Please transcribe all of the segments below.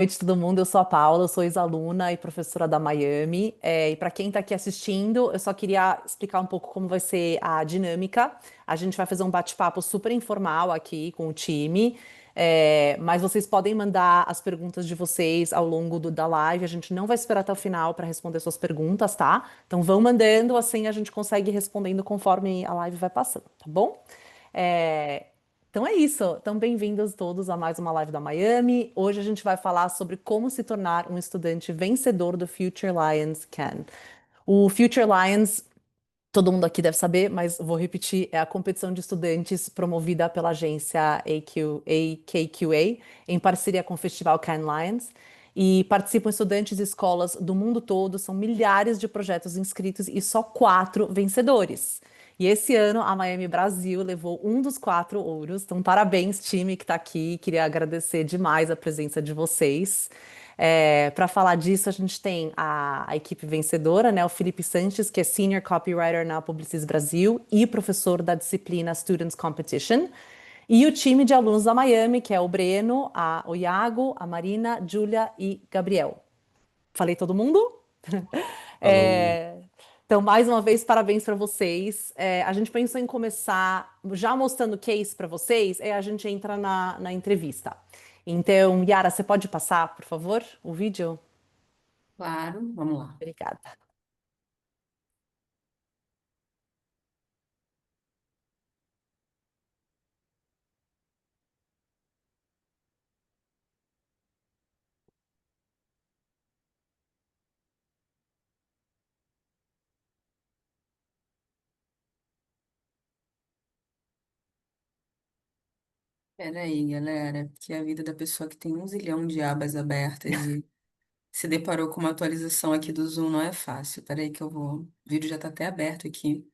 Noite, todo mundo. Eu sou a Paula, eu sou ex-aluna e professora da Miami. E para quem está aqui assistindo, eu só queria explicar um pouco como vai ser a dinâmica. A gente vai fazer um bate-papo super informal aqui com o time, mas vocês podem mandar as perguntas de vocês ao longo da live. A gente não vai esperar até o final para responder suas perguntas, tá? Então vão mandando, assim a gente consegue ir respondendo conforme a live vai passando, tá bom? É, então é isso. Então, bem-vindos todos a mais uma live da Miami. Hoje a gente vai falar sobre como se tornar um estudante vencedor do Future Lions Can. O Future Lions, todo mundo aqui deve saber, mas vou repetir, é a competição de estudantes promovida pela agência AKQA, em parceria com o Festival Cannes Lions. E participam estudantes de escolas do mundo todo, são milhares de projetos inscritos e só 4 vencedores. E esse ano a Miami Brasil levou um dos 4 ouros. Então, parabéns, time que está aqui. Queria agradecer demais a presença de vocês. Para falar disso, a gente tem a equipe vencedora, né? O Felipe Sanches, que é Senior Copywriter na Publicis Brasil e professor da disciplina Students Competition. E o time de alunos da Miami, que é o Breno, o Iago, a Marina, Júlia e Gabriel. Falei todo mundo? Falou. É, Então, mais uma vez, parabéns para vocês. A gente pensou em começar já mostrando case para vocês, a gente entra na entrevista. Então, Yara, você pode passar, por favor, o vídeo? Claro, vamos lá. Obrigada. Pera aí, galera, porque a vida da pessoa que tem 1 zilhão de abas abertas e se deparou com uma atualização aqui do Zoom não é fácil. Pera aí que eu vou... O vídeo já tá até aberto aqui.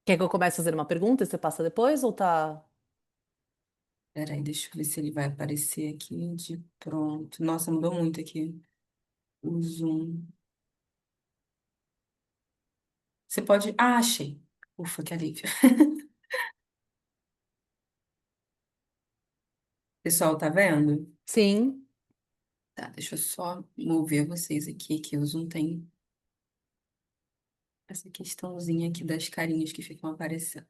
Quer que eu comece fazendo uma pergunta e você passa depois, ou tá... Pera aí, deixa eu ver se ele vai aparecer aqui de pronto. Nossa, mudou muito aqui o Zoom. Você pode... Ah, achei. Ufa, que alívio. Pessoal, tá vendo? Sim. Tá, deixa eu só mover vocês aqui, que o Zoom tem essa questãozinha aqui das carinhas que ficam aparecendo.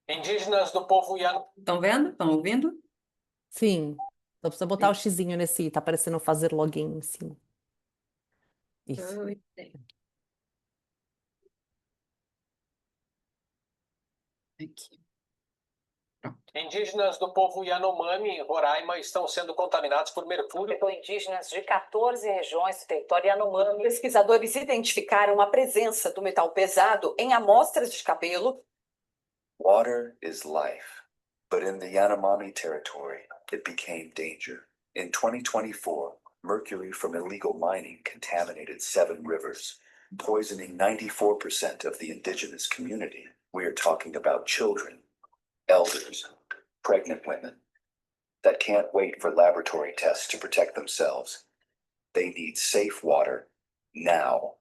Indígenas do povo Yano. Estão vendo? Estão ouvindo? Sim. Só precisa botar o xizinho nesse, tá aparecendo fazer login em cima. Isso. Oi. Aqui. Pronto. Indígenas do povo Yanomami, em Roraima, estão sendo contaminados por mercúrio. Com indígenas de 14 regiões do território Yanomami, pesquisadores identificaram a presença do metal pesado em amostras de cabelo. Water is life, but in the Yanomami territory, it became danger. In 2024, mercury from illegal mining contaminated 7 rivers, poisoning 94% of the indigenous community. We are talking about children, elders, pregnant women that can't wait for laboratory tests to protect themselves. They need safe water now.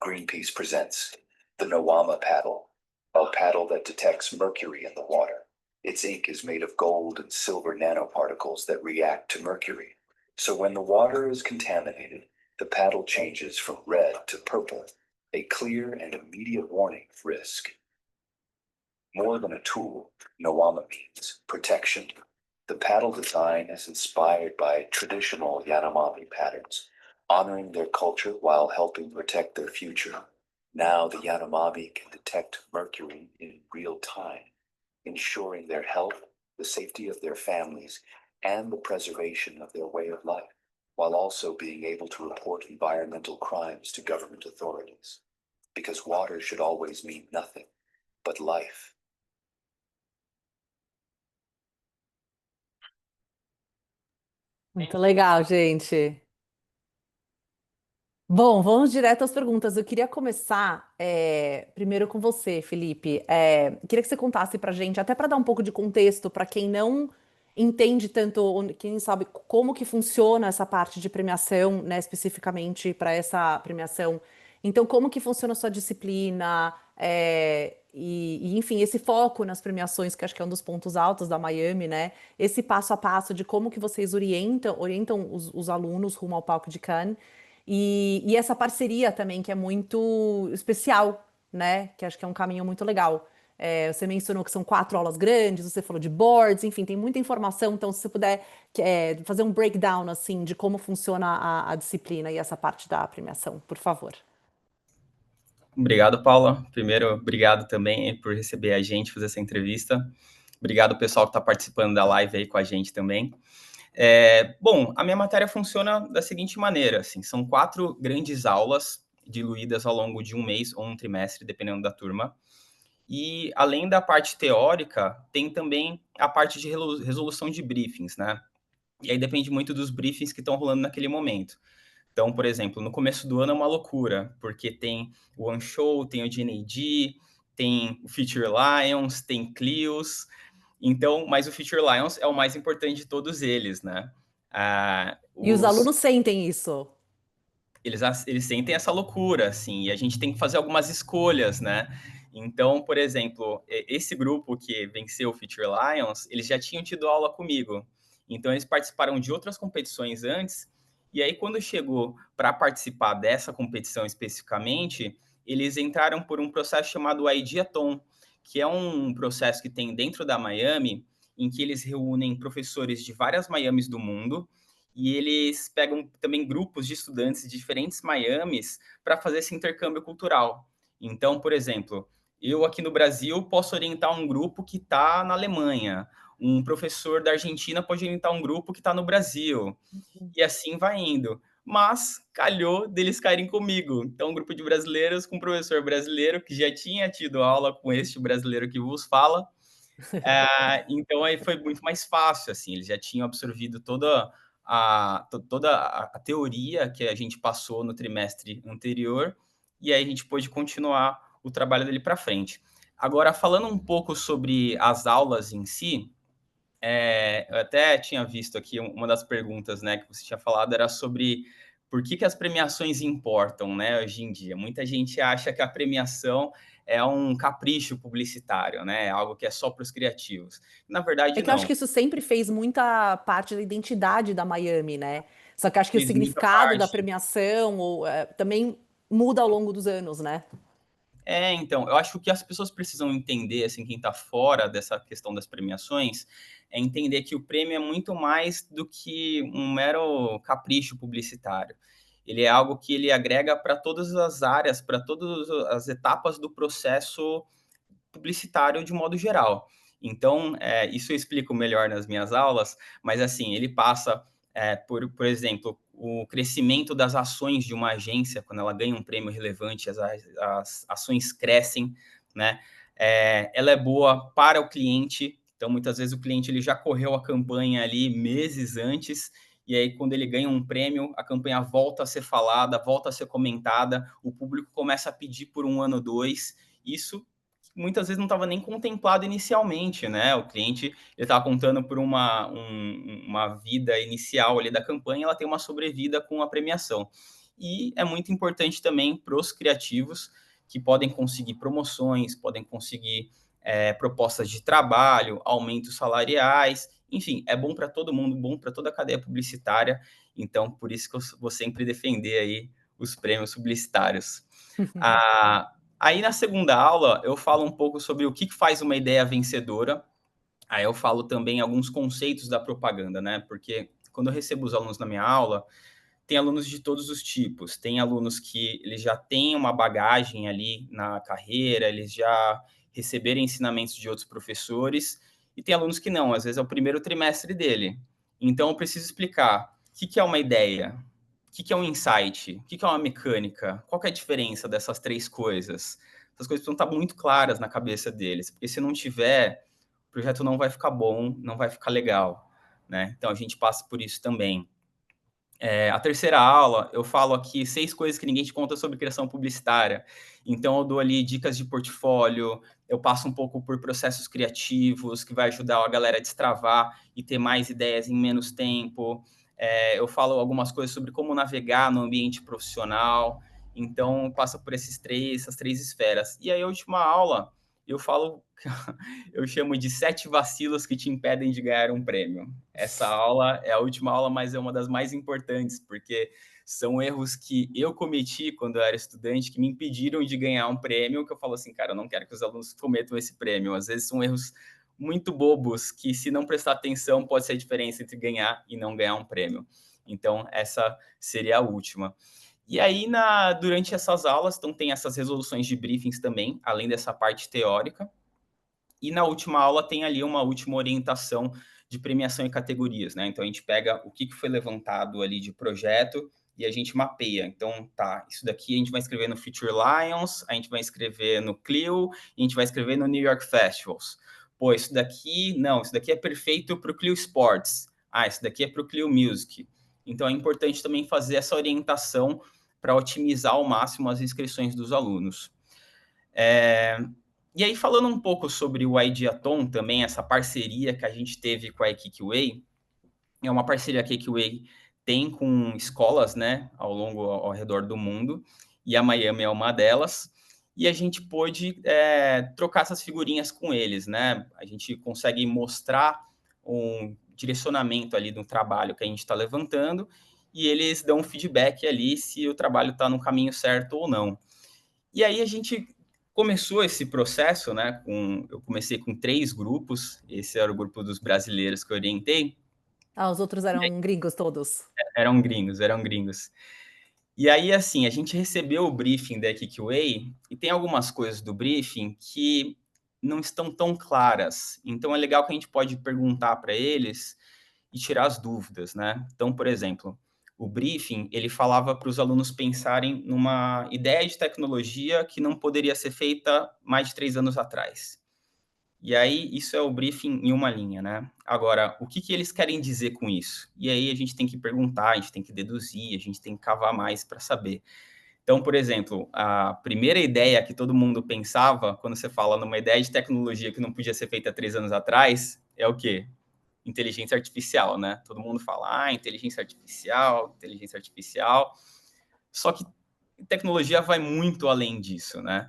Greenpeace presents the Nawama paddle, a paddle that detects mercury in the water. Its ink is made of gold and silver nanoparticles that react to mercury. So when the water is contaminated, the paddle changes from red to purple, a clear and immediate warning of risk. More than a tool, Nawama means protection. The paddle design is inspired by traditional Yanomami patterns, honoring their culture while helping protect their future. Now the Yanomami can detect mercury in real time, ensuring their health, the safety of their families, and the preservation of their way of life, while also being able to report environmental crimes to government authorities. Because water should always mean nothing but life. Muito legal, gente. Bom, vamos direto às perguntas. Eu queria começar primeiro com você, Felipe. Queria que você contasse para gente, até para dar um pouco de contexto para quem não entende tanto, ou quem sabe como que funciona essa parte de premiação, né, especificamente para essa premiação. Então, como que funciona a sua disciplina? Enfim, esse foco nas premiações, que acho que é um dos pontos altos da Miami, né? Esse passo a passo de como que vocês orientam os alunos rumo ao palco de Cannes. E essa parceria também, que é muito especial, né? Que acho que é um caminho muito legal. Você mencionou que são 4 aulas grandes, você falou de boards, enfim, tem muita informação. Então, se você puder fazer um breakdown, assim, de como funciona a disciplina e essa parte da premiação, por favor. Obrigado, Paula. Primeiro, obrigado também por receber a gente, fazer essa entrevista. Obrigado, pessoal que está participando da live aí com a gente também. Bom, a minha matéria funciona da seguinte maneira, assim, são 4 grandes aulas diluídas ao longo de um mês ou um trimestre, dependendo da turma. E, além da parte teórica, tem também a parte de resolução de briefings, né? E aí depende muito dos briefings que estão rolando naquele momento. Então, por exemplo, no começo do ano é uma loucura, porque tem o One Show, tem o GNAD, tem o Feature Lions, tem Clios. Então, mas o Feature Lions é o mais importante de todos eles, né? E os alunos sentem isso. Eles sentem essa loucura, assim, e a gente tem que fazer algumas escolhas, né? Então, por exemplo, esse grupo que venceu o Feature Lions, eles já tinham tido aula comigo. Então, eles participaram de outras competições antes, e aí, quando chegou para participar dessa competição especificamente, eles entraram por um processo chamado Ideathon, que é um processo que tem dentro da Miami, em que eles reúnem professores de várias Miamis do mundo, e eles pegam também grupos de estudantes de diferentes Miamis para fazer esse intercâmbio cultural. Então, por exemplo, eu aqui no Brasil posso orientar um grupo que está na Alemanha, um professor da Argentina pode orientar um grupo que está no Brasil, e assim vai indo. Mas calhou deles caírem comigo. Então, um grupo de brasileiros com um professor brasileiro que já tinha tido aula com este brasileiro que vos fala. Então, aí foi muito mais fácil, assim, eles já tinham absorvido toda a teoria que a gente passou no trimestre anterior, e aí a gente pôde continuar o trabalho dele para frente. Agora, falando um pouco sobre as aulas em si, eu até tinha visto aqui uma das perguntas, né, que você tinha falado, era sobre por que as premiações importam, né, hoje em dia. Muita gente acha que a premiação é um capricho publicitário, né, algo que é só para os criativos. Na verdade, É que eu acho não. que isso sempre fez muita parte da identidade da Miami, né? Só que eu acho que o Fiz muita significado da parte. premiação também muda ao longo dos anos, né? Então, eu acho que o que as pessoas precisam entender, assim, quem está fora dessa questão das premiações, é entender que o prêmio é muito mais do que um mero capricho publicitário. Ele é algo que ele agrega para todas as áreas, para todas as etapas do processo publicitário de modo geral. Então, isso eu explico melhor nas minhas aulas, mas assim, ele passa por exemplo, o crescimento das ações de uma agência, quando ela ganha um prêmio relevante, as ações crescem, né? Ela é boa para o cliente, então muitas vezes o cliente ele já correu a campanha ali meses antes, e aí quando ele ganha um prêmio, a campanha volta a ser falada, volta a ser comentada, o público começa a pedir por um ano, 2, isso muitas vezes não estava nem contemplado inicialmente, né? O cliente ele estava contando por uma vida inicial ali da campanha, ela tem uma sobrevida com a premiação. E é muito importante também para os criativos que podem conseguir promoções, podem conseguir propostas de trabalho, aumentos salariais, enfim, é bom para todo mundo, bom para toda a cadeia publicitária. Então, por isso que eu vou sempre defender aí os prêmios publicitários. Aí, na segunda aula, eu falo um pouco sobre o que faz uma ideia vencedora. Aí eu falo também alguns conceitos da propaganda, né? Porque quando eu recebo os alunos na minha aula, tem alunos de todos os tipos. Tem alunos que eles já têm uma bagagem ali na carreira, eles já receberam ensinamentos de outros professores, e tem alunos que não, às vezes é o primeiro trimestre dele. Então, eu preciso explicar o que é uma ideia, o que é um insight, o que é uma mecânica, qual que é a diferença dessas 3 coisas. Essas coisas precisam estar muito claras na cabeça deles, porque se não tiver, o projeto não vai ficar bom, não vai ficar legal, né? Então, a gente passa por isso também. A terceira aula, eu falo aqui 6 coisas que ninguém te conta sobre criação publicitária. Então, eu dou ali dicas de portfólio, eu passo um pouco por processos criativos, que vai ajudar a galera a destravar e ter mais ideias em menos tempo. Eu falo algumas coisas sobre como navegar no ambiente profissional. Então, passa por essas três esferas. E aí, a última aula, eu falo, eu chamo de 7 vacilos que te impedem de ganhar um prêmio. Essa aula é a última aula, mas é uma das mais importantes, porque são erros que eu cometi quando eu era estudante, que me impediram de ganhar um prêmio, que eu falo assim, cara, eu não quero que os alunos cometam esse prêmio. Às vezes são erros muito bobos, que se não prestar atenção, pode ser a diferença entre ganhar e não ganhar um prêmio. Então, essa seria a última. E aí, durante essas aulas, então tem essas resoluções de briefings também, além dessa parte teórica. E na última aula tem ali uma última orientação de premiação e categorias, né? Então a gente pega o que foi levantado ali de projeto e a gente mapeia. Então, tá, isso daqui a gente vai escrever no Future Lions, a gente vai escrever no Clio, e a gente vai escrever no New York Festivals. Pô, isso daqui, não, isso daqui é perfeito para o Clio Sports. Ah, isso daqui é para o Clio Music. Então é importante também fazer essa orientação para otimizar ao máximo as inscrições dos alunos. E aí, falando um pouco sobre o Ideathon também, essa parceria que a gente teve com a Kikway, é uma parceria que a Kikway tem com escolas, né, ao redor do mundo, e a Miami é uma delas, e a gente pôde trocar essas figurinhas com eles, né? A gente consegue mostrar um direcionamento ali do trabalho que a gente está levantando, e eles dão um feedback ali se o trabalho está no caminho certo ou não. E aí a gente começou esse processo, né? Eu comecei com 3 grupos, esse era o grupo dos brasileiros que eu orientei. Ah, os outros eram gringos todos. Eram gringos. E aí, assim, a gente recebeu o briefing da Kikway e tem algumas coisas do briefing que não estão tão claras. Então, é legal que a gente pode perguntar para eles e tirar as dúvidas, né? Então, por exemplo, o briefing, ele falava para os alunos pensarem numa ideia de tecnologia que não poderia ser feita mais de 3 anos atrás. E aí, isso é o briefing em uma linha, né? Agora, o que eles querem dizer com isso? E aí a gente tem que perguntar, a gente tem que deduzir, a gente tem que cavar mais para saber. Então, por exemplo, a primeira ideia que todo mundo pensava, quando você fala numa ideia de tecnologia que não podia ser feita 3 anos atrás, é o quê? Inteligência artificial, né? Todo mundo fala, inteligência artificial. Só que tecnologia vai muito além disso, né?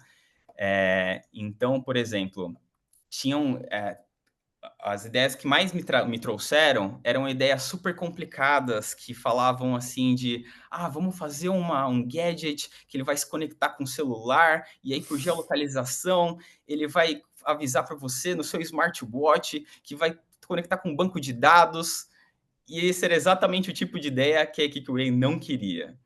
Então, por exemplo, tinham as ideias que mais me trouxeram eram ideias super complicadas que falavam assim de vamos fazer um gadget que ele vai se conectar com o celular e aí por geolocalização ele vai avisar para você no seu smartwatch que vai conectar com um banco de dados. E esse era exatamente o tipo de ideia que a Kikway não queria.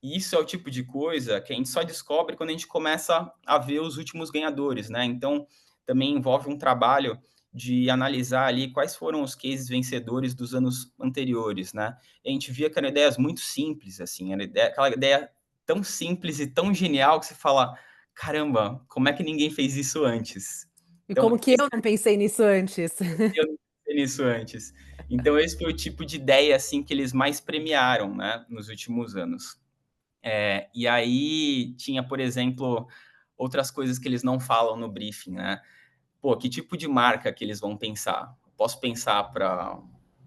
E isso é o tipo de coisa que a gente só descobre quando a gente começa a ver os últimos ganhadores, né? Então, também envolve um trabalho de analisar ali quais foram os cases vencedores dos anos anteriores, né? E a gente via que eram ideias muito simples, assim, aquela ideia tão simples e tão genial que você fala, caramba, como é que ninguém fez isso antes? E Então, como que eu não pensei nisso antes? eu não pensei nisso antes. Então, esse foi o tipo de ideia, assim, que eles mais premiaram, né, nos últimos anos. E aí tinha, por exemplo, outras coisas que eles não falam no briefing, né? Pô, que tipo de marca que eles vão pensar? Posso pensar para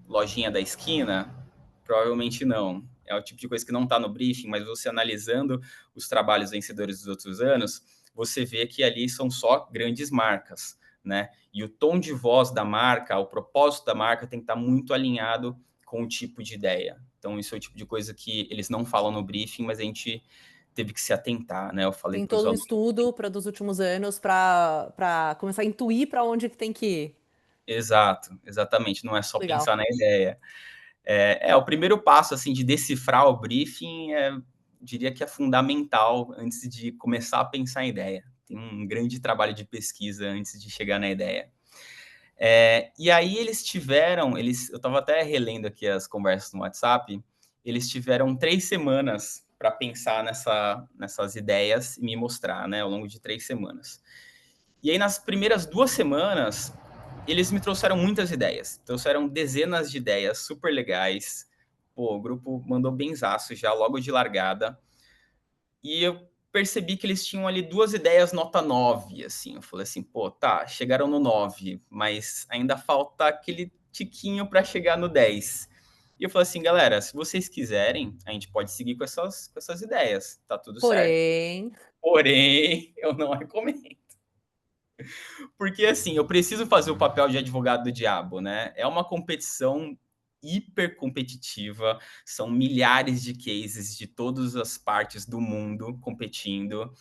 lojinha da esquina? Provavelmente não. É o tipo de coisa que não está no briefing, mas você analisando os trabalhos vencedores dos outros anos, você vê que ali são só grandes marcas, né? E o tom de voz da marca, o propósito da marca tem que estar muito alinhado com o tipo de ideia. Então, isso é o tipo de coisa que eles não falam no briefing, mas a gente teve que se atentar, né? Eu falei Tem para os todo um alunos. estudo dos últimos anos para começar a intuir para onde que tem que ir. Exato, exatamente. Não é só Legal. pensar na ideia. O primeiro passo, assim, de decifrar o briefing, diria que é fundamental antes de começar a pensar em ideia. Tem um grande trabalho de pesquisa antes de chegar na ideia. E aí eu estava até relendo aqui as conversas no WhatsApp, eles tiveram 3 semanas para pensar nessas ideias e me mostrar, né, ao longo de 3 semanas. E aí, nas primeiras 2 semanas, eles me trouxeram muitas ideias. Trouxeram dezenas de ideias super legais. Pô, o grupo mandou benzaço já logo de largada. E eu percebi que eles tinham ali 2 ideias nota 9, assim. Eu falei assim, pô, tá, chegaram no 9, mas ainda falta aquele tiquinho para chegar no 10. E eu falei assim, galera, se vocês quiserem, a gente pode seguir com essas ideias, tá tudo certo. Porém, Porém, eu não recomendo. Porque, assim, eu preciso fazer o papel de advogado do diabo, né? É uma competição hiper competitiva, são milhares de cases de todas as partes do mundo competindo.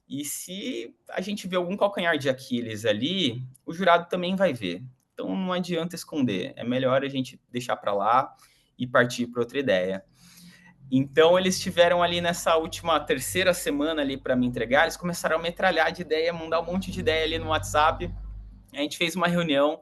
E se a gente vê algum calcanhar de Aquiles ali, o jurado também vai ver. Então não adianta esconder, é melhor a gente deixar para lá e partir para outra ideia. Então eles tiveram ali nessa última terceira semana ali para me entregar, eles começaram a metralhar de ideia, mandar um monte de ideia ali no WhatsApp. A gente fez uma reunião,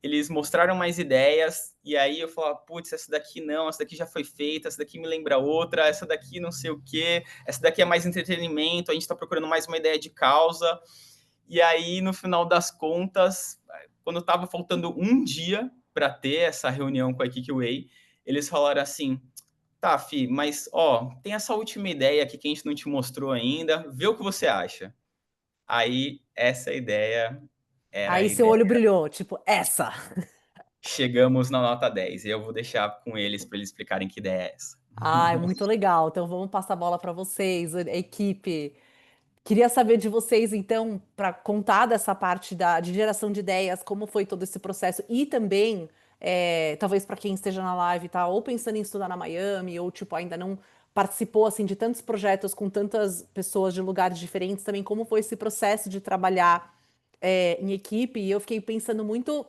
eles mostraram mais ideias, e aí eu falava, putz, essa daqui não, essa daqui já foi feita, essa daqui me lembra outra, essa daqui não sei o quê, essa daqui é mais entretenimento, a gente está procurando mais uma ideia de causa. E aí, no final das contas, quando estava faltando um dia para ter essa reunião com a Kikiway, eles falaram assim, tá, Fi, mas ó, tem essa última ideia aqui que a gente não te mostrou ainda, vê o que você acha. Aí, essa ideia era a Aí seu ideia. olho brilhou, tipo, essa. Chegamos na nota 10 e eu vou deixar com eles para eles explicarem que ideia é essa. Ah, é muito legal. Então vamos passar a bola para vocês, a equipe. Queria saber de vocês, então, para contar dessa parte de geração de ideias, como foi todo esse processo, e também, talvez para quem esteja na live, tá, ou pensando em estudar na Miami, ou tipo, ainda não participou assim de tantos projetos com tantas pessoas de lugares diferentes, também como foi esse processo de trabalhar em equipe. E eu fiquei pensando muito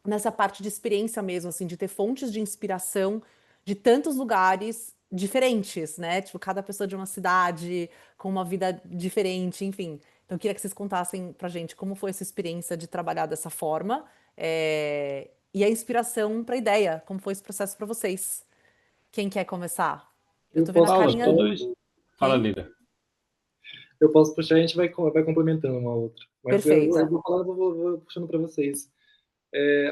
nessa parte de experiência mesmo, assim, de ter fontes de inspiração de tantos lugares diferentes, né? Tipo, cada pessoa de uma cidade, com uma vida diferente, enfim. Então, eu queria que vocês contassem pra gente como foi essa experiência de trabalhar dessa forma, e a inspiração para a ideia, como foi esse processo para vocês. Quem quer começar? Eu Eu tô vendo a posso Fala, carinha. puxar, fala, Quem? Lida. eu posso puxar e a gente vai complementando uma outra. Mas eu Perfeito. vou falando, vou puxando para vocês.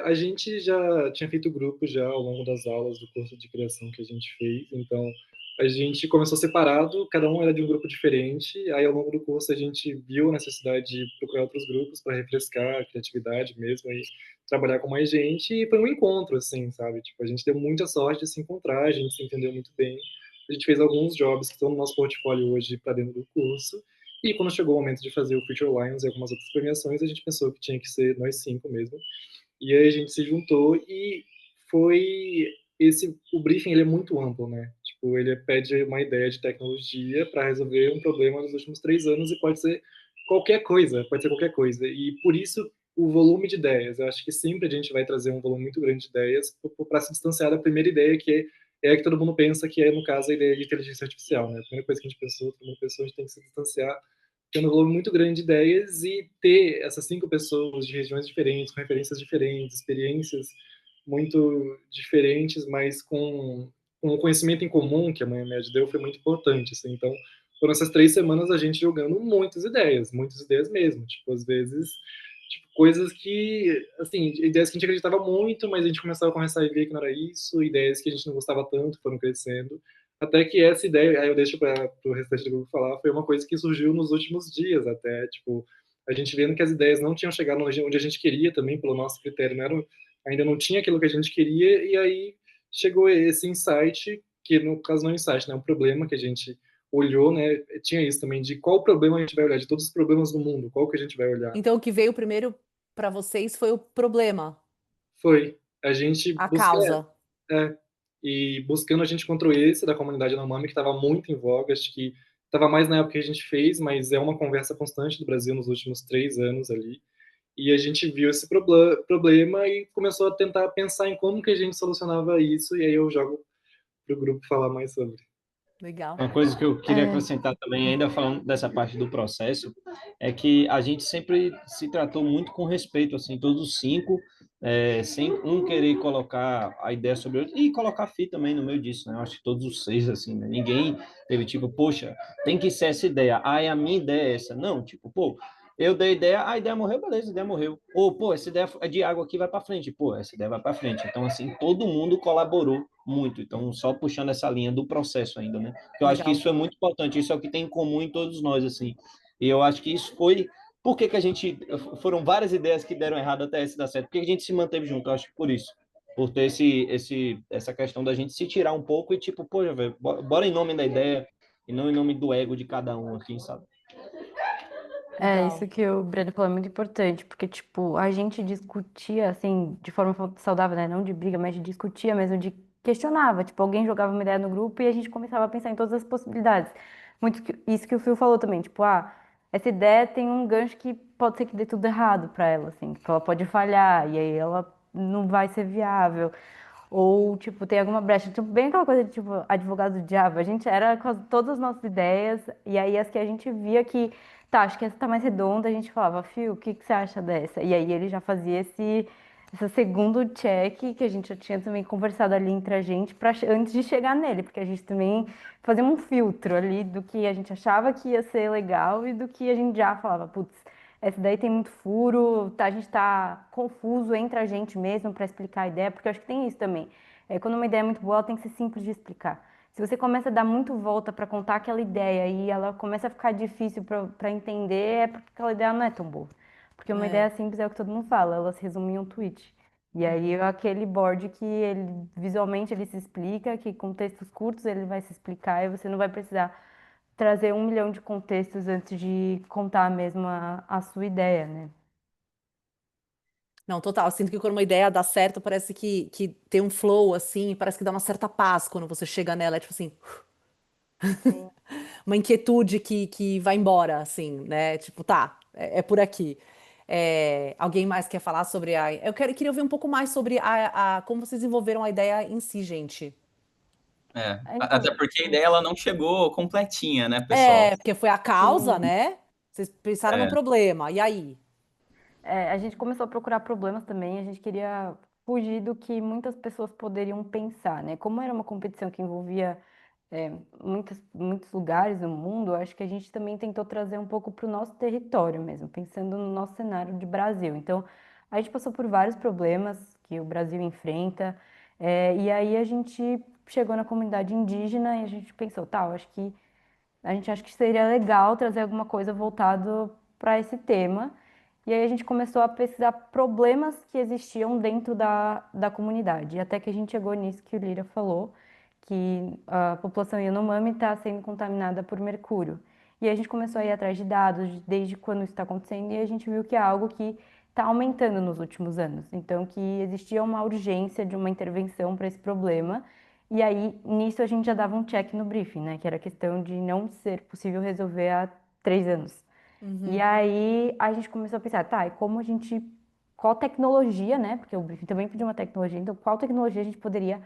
A gente já tinha feito grupo já ao longo das aulas do curso de criação que a gente fez, então a gente começou separado, cada um era de um grupo diferente, aí ao longo do curso a gente viu a necessidade de procurar outros grupos para refrescar a criatividade mesmo e trabalhar com mais gente, e foi um encontro, assim, sabe? Tipo, a gente deu muita sorte de se encontrar, a gente se entendeu muito bem, a gente fez alguns jobs que estão no nosso portfólio hoje para dentro do curso, e quando chegou o momento de fazer o Future Lions e algumas outras premiações, a gente pensou que tinha que ser nós 5 mesmo, e aí a gente se juntou e foi o briefing ele é muito amplo, né? Tipo, ele pede uma ideia de tecnologia para resolver um problema nos últimos 3 anos e pode ser qualquer coisa, pode ser qualquer coisa. E por isso o volume de ideias. Eu acho que sempre a gente vai trazer um volume muito grande de ideias para se distanciar da primeira ideia é a que todo mundo pensa que é, no caso, a ideia de inteligência artificial, né? A primeira coisa que a gente pensou, todo mundo pensou, a gente tem que se distanciar tendo um volume muito grande de ideias e ter essas 5 pessoas de regiões diferentes, com referências diferentes, experiências muito diferentes, mas com um conhecimento em comum que a Manhã Média deu foi muito importante. Assim. Então, foram essas 3 semanas a gente jogando muitas ideias mesmo. Tipo, às vezes, tipo, coisas que, assim, ideias que a gente acreditava muito, mas a gente começava a conversar e ver que não era isso, ideias que a gente não gostava tanto foram crescendo. Até que essa ideia, aí eu deixo para o restante do grupo falar, foi uma coisa que surgiu nos últimos dias até, tipo, a gente vendo que as ideias não tinham chegado onde a gente queria também, pelo nosso critério, ainda não tinha aquilo que a gente queria, e aí chegou esse insight, que no caso não é um insight, né, é um problema que a gente olhou, né, tinha isso também, de qual problema a gente vai olhar, de todos os problemas do mundo, qual que a gente vai olhar. Então, o que veio primeiro para vocês foi o problema, Foi, a gente a busca, causa. é, e buscando a gente encontrou esse da comunidade Yanomami, que estava muito em voga, acho que estava mais na época que a gente fez, mas é uma conversa constante do Brasil nos últimos 3 anos ali. E a gente viu esse problema e começou a tentar pensar em como que a gente solucionava isso, e aí eu jogo para o grupo falar mais sobre. Legal. Uma coisa que eu queria É. acrescentar também, ainda falando dessa parte do processo, é que a gente sempre se tratou muito com respeito, assim, todos os 5, sem um querer colocar a ideia sobre o outro, e colocar FI também no meio disso, né? Eu acho que todos os 6, assim, né? Ninguém teve tipo, poxa, tem que ser essa ideia, a minha ideia é essa. Não, tipo, pô, eu dei a ideia morreu, beleza, a ideia morreu. Ou, pô, essa ideia é de água aqui, vai para frente. Pô, essa ideia vai para frente. Então, assim, todo mundo colaborou muito. Então, só puxando essa linha do processo ainda, né? Eu acho que Legal. isso é muito importante, isso é o que tem em comum em todos nós, assim. E eu acho que isso foi... Por que a gente... Foram várias ideias que deram errado até essa dar certo. Por que a gente se manteve junto? Eu acho que por isso. Por ter essa questão da gente se tirar um pouco e tipo, pô, velho, bora em nome da ideia e não em nome do ego de cada um, assim, sabe? É, Legal. isso que o Breno falou é muito importante, porque, tipo, a gente discutia, assim, de forma saudável, né? Não de briga, mas de discutia mesmo, de questionava. Tipo, alguém jogava uma ideia no grupo e a gente começava a pensar em todas as possibilidades. Isso que o Phil falou também, tipo, essa ideia tem um gancho que pode ser que dê tudo errado pra ela, assim, que ela pode falhar, e aí ela não vai ser viável. Ou, tipo, tem alguma brecha. Tipo, bem aquela coisa de, tipo, advogado do diabo. A gente era com todas as nossas ideias, e aí as que a gente via que, tá, acho que essa tá mais redonda, a gente falava, Fio, o que que você acha dessa? E aí ele já fazia esse segundo check que a gente já tinha também conversado ali entre a gente antes de chegar nele, porque a gente também fazia um filtro ali do que a gente achava que ia ser legal e do que a gente já falava, putz, essa daí tem muito furo, a gente tá confuso entre a gente mesmo para explicar a ideia, porque eu acho que tem isso também. Quando uma ideia é muito boa, ela tem que ser simples de explicar. Se você começa a dar muito volta para contar aquela ideia e ela começa a ficar difícil para entender, é porque aquela ideia não é tão boa. Porque uma É. ideia simples é o que todo mundo fala, ela se resume em um tweet. E aí aquele board que ele visualmente ele se explica, que com textos curtos ele vai se explicar e você não vai precisar trazer 1 milhão de contextos antes de contar mesmo a sua ideia, né? Não, total. Eu sinto que quando uma ideia dá certo, parece que tem um flow, assim, parece que dá uma certa paz quando você chega nela. É tipo assim, Sim. uma inquietude que vai embora, assim, né? Tipo, tá, é por aqui. Alguém mais quer falar sobre a. Queria ouvir um pouco mais sobre como vocês desenvolveram a ideia em si, gente. Até Então, porque a ideia ela não chegou completinha, né, pessoal? Porque foi a causa, sim. né? Vocês pensaram no É, problema, e aí? A gente começou a procurar problemas também, a gente queria fugir do que muitas pessoas poderiam pensar, né? Como era uma competição que envolvia muitos lugares no mundo, acho que a gente também tentou trazer um pouco para o nosso território mesmo, pensando no nosso cenário de Brasil. Então, a gente passou por vários problemas que o Brasil enfrenta, e aí a gente chegou na comunidade indígena e a gente pensou, tá, eu acho que a gente acha que seria legal trazer alguma coisa voltado para esse tema. E aí a gente começou a pesquisar problemas que existiam dentro da comunidade. E até que a gente chegou nisso que o Lira falou, que a população Yanomami está sendo contaminada por mercúrio. E aí a gente começou a ir atrás de dados desde quando isso está acontecendo e a gente viu que é algo que está aumentando nos últimos anos. Então, que existia uma urgência de uma intervenção para esse problema. E aí, nisso, a gente já dava um check no briefing, né? Que era a questão de não ser possível resolver há 3 anos. E Uhum. aí, a gente começou a pensar, tá, e como a gente... Qual tecnologia, né? Porque o briefing também pediu uma tecnologia. Então, qual tecnologia a gente poderia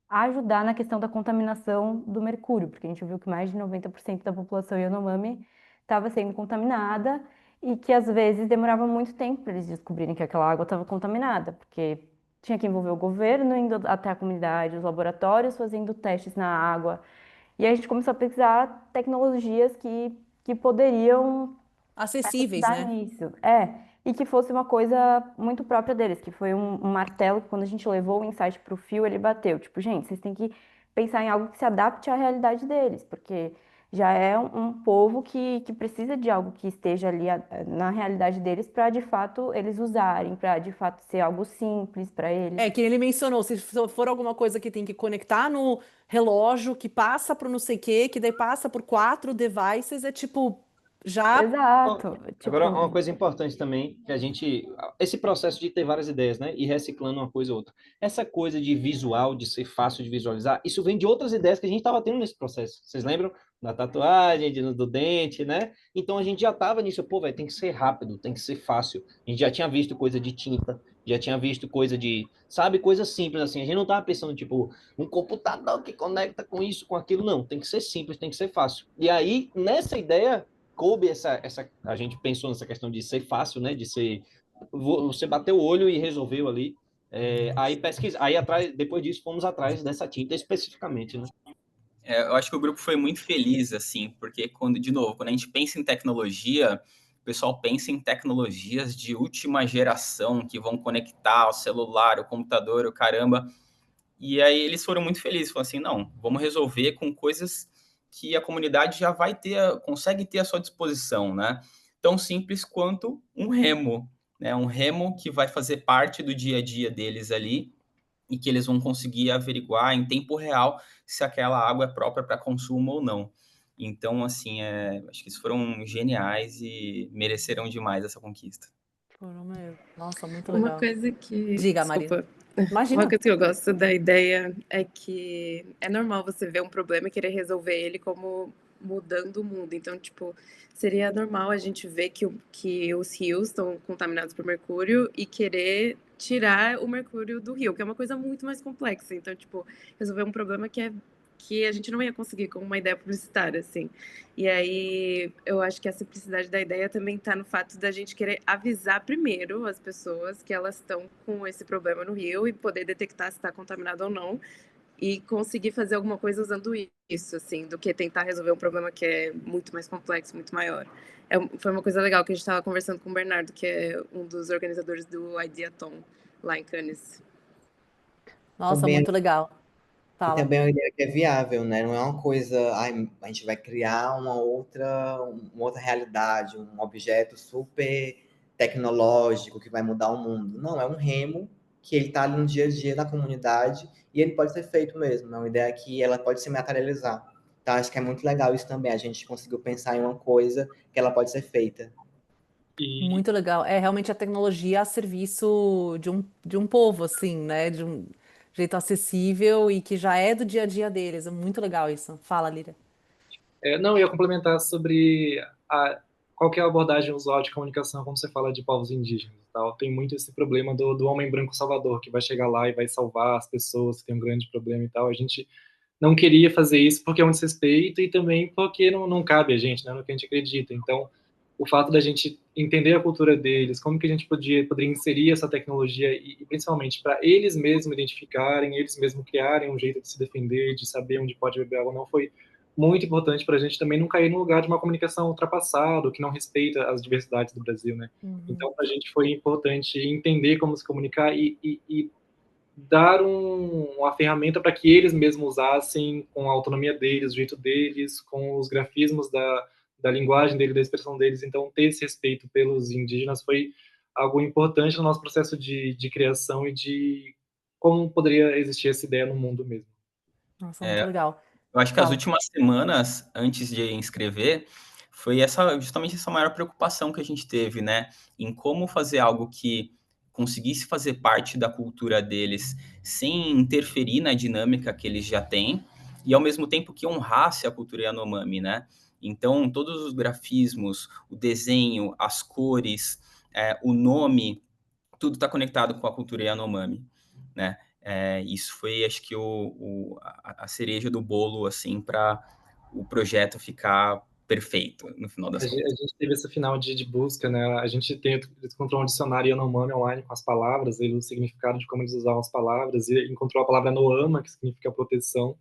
ajudar na questão da contaminação do mercúrio? Porque a gente viu que mais de 90% da população Yanomami estava sendo contaminada e que, às vezes, demorava muito tempo para eles descobrirem que aquela água estava contaminada. Porque tinha que envolver o governo indo até a comunidade, os laboratórios fazendo testes na água. E aí a gente começou a pesquisar tecnologias que poderiam Acessíveis, ajudar né? nisso. E que fosse uma coisa muito própria deles, que foi um martelo que quando a gente levou o insight para o fio, ele bateu. Tipo, gente, vocês têm que pensar em algo que se adapte à realidade deles, porque já é um povo que precisa de algo que esteja ali na realidade deles para de fato eles usarem, para de fato ser algo simples para eles. Que ele mencionou, se for alguma coisa que tem que conectar no relógio, que passa pro não sei o quê, que daí passa por 4 devices, é tipo, já. Bom, Exato. agora, uma Tipo, coisa importante também, que a gente, esse processo de ter várias ideias, né, e reciclando uma coisa ou outra, essa coisa de visual, de ser fácil de visualizar, isso vem de outras ideias que a gente estava tendo nesse processo. Vocês lembram? Da tatuagem, do dente, né? Então a gente já estava nisso, pô, velho, tem que ser rápido, tem que ser fácil. A gente já tinha visto coisa de tinta, já tinha visto coisa de, sabe, coisa simples assim. A gente não estava pensando, tipo, um computador que conecta com isso, com aquilo, não. Tem que ser simples, tem que ser fácil. E aí, nessa ideia coube a gente pensou nessa questão de ser fácil, né? De ser você bateu o olho e resolveu ali. Aí pesquisa, aí atrás, depois disso fomos atrás dessa tinta especificamente, né? eu acho que o grupo foi muito feliz, assim, porque quando, de novo, quando a gente pensa em tecnologia, o pessoal pensa em tecnologias de última geração que vão conectar o celular, o computador, o caramba. E aí eles foram muito felizes, falaram assim, não, vamos resolver com coisas que a comunidade já vai ter, consegue ter à sua disposição, né? Tão simples quanto um remo, né? Um remo que vai fazer parte do dia a dia deles ali e que eles vão conseguir averiguar em tempo real se aquela água é própria para consumo ou não. Então, assim, acho que eles foram geniais e mereceram demais essa conquista. Foram mesmo. Nossa, muito Uma legal. coisa que, Diga, Marina. desculpa, uma Imagina. coisa que eu gosto da ideia é que é normal você ver um problema e querer resolver ele como mudando o mundo. Então, tipo, seria normal a gente ver que os rios estão contaminados por mercúrio e querer tirar o mercúrio do rio, que é uma coisa muito mais complexa. Então, tipo, resolver um problema que a gente não ia conseguir com uma ideia publicitária, assim. E aí, eu acho que a simplicidade da ideia também está no fato da gente querer avisar primeiro as pessoas que elas estão com esse problema no rio e poder detectar se está contaminado ou não e conseguir fazer alguma coisa usando isso, assim, do que tentar resolver um problema que é muito mais complexo, muito maior. Foi uma coisa legal que a gente estava conversando com o Bernardo, que é um dos organizadores do Ideathon lá em Cannes. Nossa, Também, muito legal. e Fala. também é uma ideia que é viável, né? Não é uma coisa, ai, a gente vai criar uma outra realidade, um objeto super tecnológico que vai mudar o mundo. Não, é um remo que ele está ali no dia a dia da comunidade e ele pode ser feito mesmo. É uma ideia que ela pode se materializar. Então, acho que é muito legal isso também. A gente conseguiu pensar em uma coisa que ela pode ser feita. E Muito legal. É realmente a tecnologia a serviço de um povo, assim, né? De um jeito acessível e que já é do dia a dia deles. É muito legal isso. Fala, Lira. não, eu ia complementar sobre qual que é a abordagem usual de comunicação quando você fala de povos indígenas e tal. Tem muito esse problema do homem branco salvador, que vai chegar lá e vai salvar as pessoas que têm um grande problema e tal. A gente não queria fazer isso porque é um desrespeito e também porque não cabe a gente, né, no que a gente acredita. Então, o fato da gente entender a cultura deles, como que a gente poderia inserir essa tecnologia e principalmente para eles mesmos identificarem, eles mesmos criarem um jeito de se defender, de saber onde pode beber água ou não, foi muito importante para a gente também não cair no lugar de uma comunicação ultrapassada, que não respeita as diversidades do Brasil, né? Uhum. Então, para a gente foi importante entender como se comunicar e dar uma ferramenta para que eles mesmos usassem com a autonomia deles, o jeito deles, com os grafismos da linguagem deles, da expressão deles. Então, ter esse respeito pelos indígenas foi algo importante no nosso processo de criação e de como poderia existir essa ideia no mundo mesmo. Nossa, muito legal. Eu acho que as Fala. últimas semanas, antes de inscrever, foi justamente essa maior preocupação que a gente teve, né? Em como fazer algo que conseguisse fazer parte da cultura deles sem interferir na dinâmica que eles já têm e, ao mesmo tempo, que honrasse a cultura Yanomami, né? Então, todos os grafismos, o desenho, as cores, o nome, tudo está conectado com a cultura Yanomami, né? Isso foi, acho que, a cereja do bolo, assim, para o projeto ficar perfeito, no final das A contas. gente teve esse final de busca, né? A gente encontrou um dicionário Yanomami online com as palavras, o significado de como eles usavam as palavras, e encontrou a palavra Noama, que significa proteção.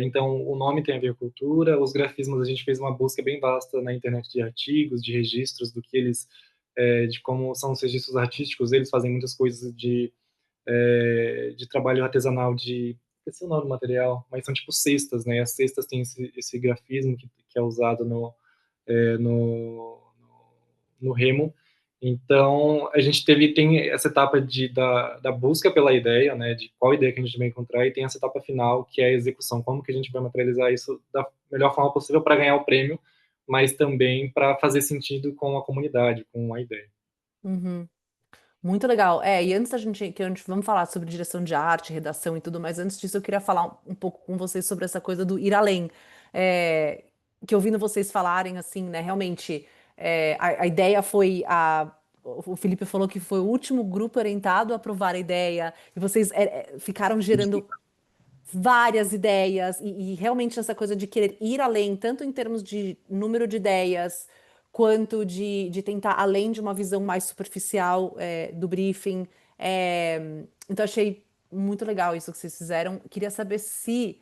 Então, o nome tem a ver com cultura. Os grafismos, a gente fez uma busca bem vasta na internet de artigos, de registros, do que eles, de como são os registros artísticos. Eles fazem muitas coisas de trabalho artesanal, esqueci o nome do material, mas são tipo cestas, né? As cestas têm esse grafismo que é usado no remo. Então, a gente tem essa etapa da busca pela ideia, né, de qual ideia que a gente vai encontrar, e tem essa etapa final, que é a execução, como que a gente vai materializar isso da melhor forma possível para ganhar o prêmio, mas também para fazer sentido com a comunidade, com a ideia. Uhum. Muito legal. E antes vamos falar sobre direção de arte, redação e tudo, mas antes disso eu queria falar um pouco com vocês sobre essa coisa do ir além. É, que ouvindo vocês falarem, assim, né, realmente, a ideia foi o Felipe falou que foi o último grupo orientado a aprovar a ideia, e vocês ficaram gerando várias ideias, e realmente essa coisa de querer ir além, tanto em termos de número de ideias, quanto de tentar além de uma visão mais superficial do briefing. Então, achei muito legal isso que vocês fizeram. Queria saber se,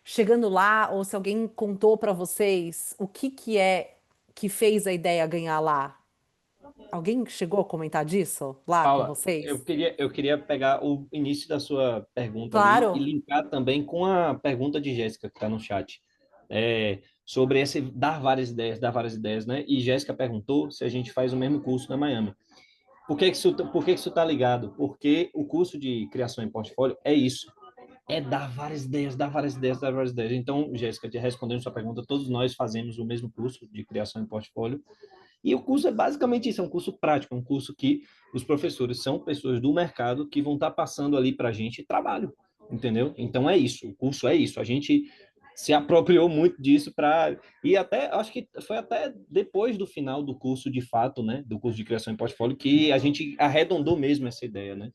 chegando lá, ou se alguém contou para vocês o que é que fez a ideia ganhar lá. Alguém chegou a comentar disso lá com Paula, vocês? eu queria pegar o início da sua pergunta ali e Claro. linkar também com a pergunta de Jéssica, que está no chat, sobre esse dar várias ideias, né? E Jéssica perguntou se a gente faz o mesmo curso na Miami. Por que que isso está ligado? Porque o curso de criação em portfólio é isso. é dar várias ideias, dar várias ideias, dar várias ideias. Então, Jéssica, te respondendo sua pergunta, todos nós fazemos o mesmo curso de criação de portfólio. E o curso é basicamente isso, é um curso prático, é um curso que os professores são pessoas do mercado que vão estar passando ali para a gente trabalho, entendeu? Então é isso, o curso é isso. A gente se apropriou muito disso para e até acho que foi até depois do final do curso de fato, né, do curso de criação de portfólio que a gente arredondou mesmo essa ideia, né?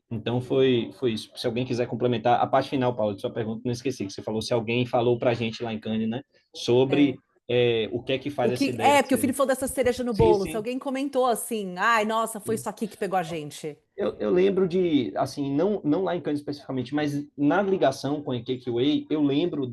Então foi isso. Se alguém quiser complementar a parte final, Paulo, de sua pergunta, não esqueci que você falou se alguém falou para a gente lá em Cannes, né, sobre o que é que faz essa ideia Porque o ser. Felipe falou dessa cereja no Sim, bolo. Se sim. alguém comentou assim, ai, nossa, foi isso aqui que pegou a gente. Eu lembro de, assim, não lá em Cannes especificamente, mas na ligação com a Cakeway, eu lembro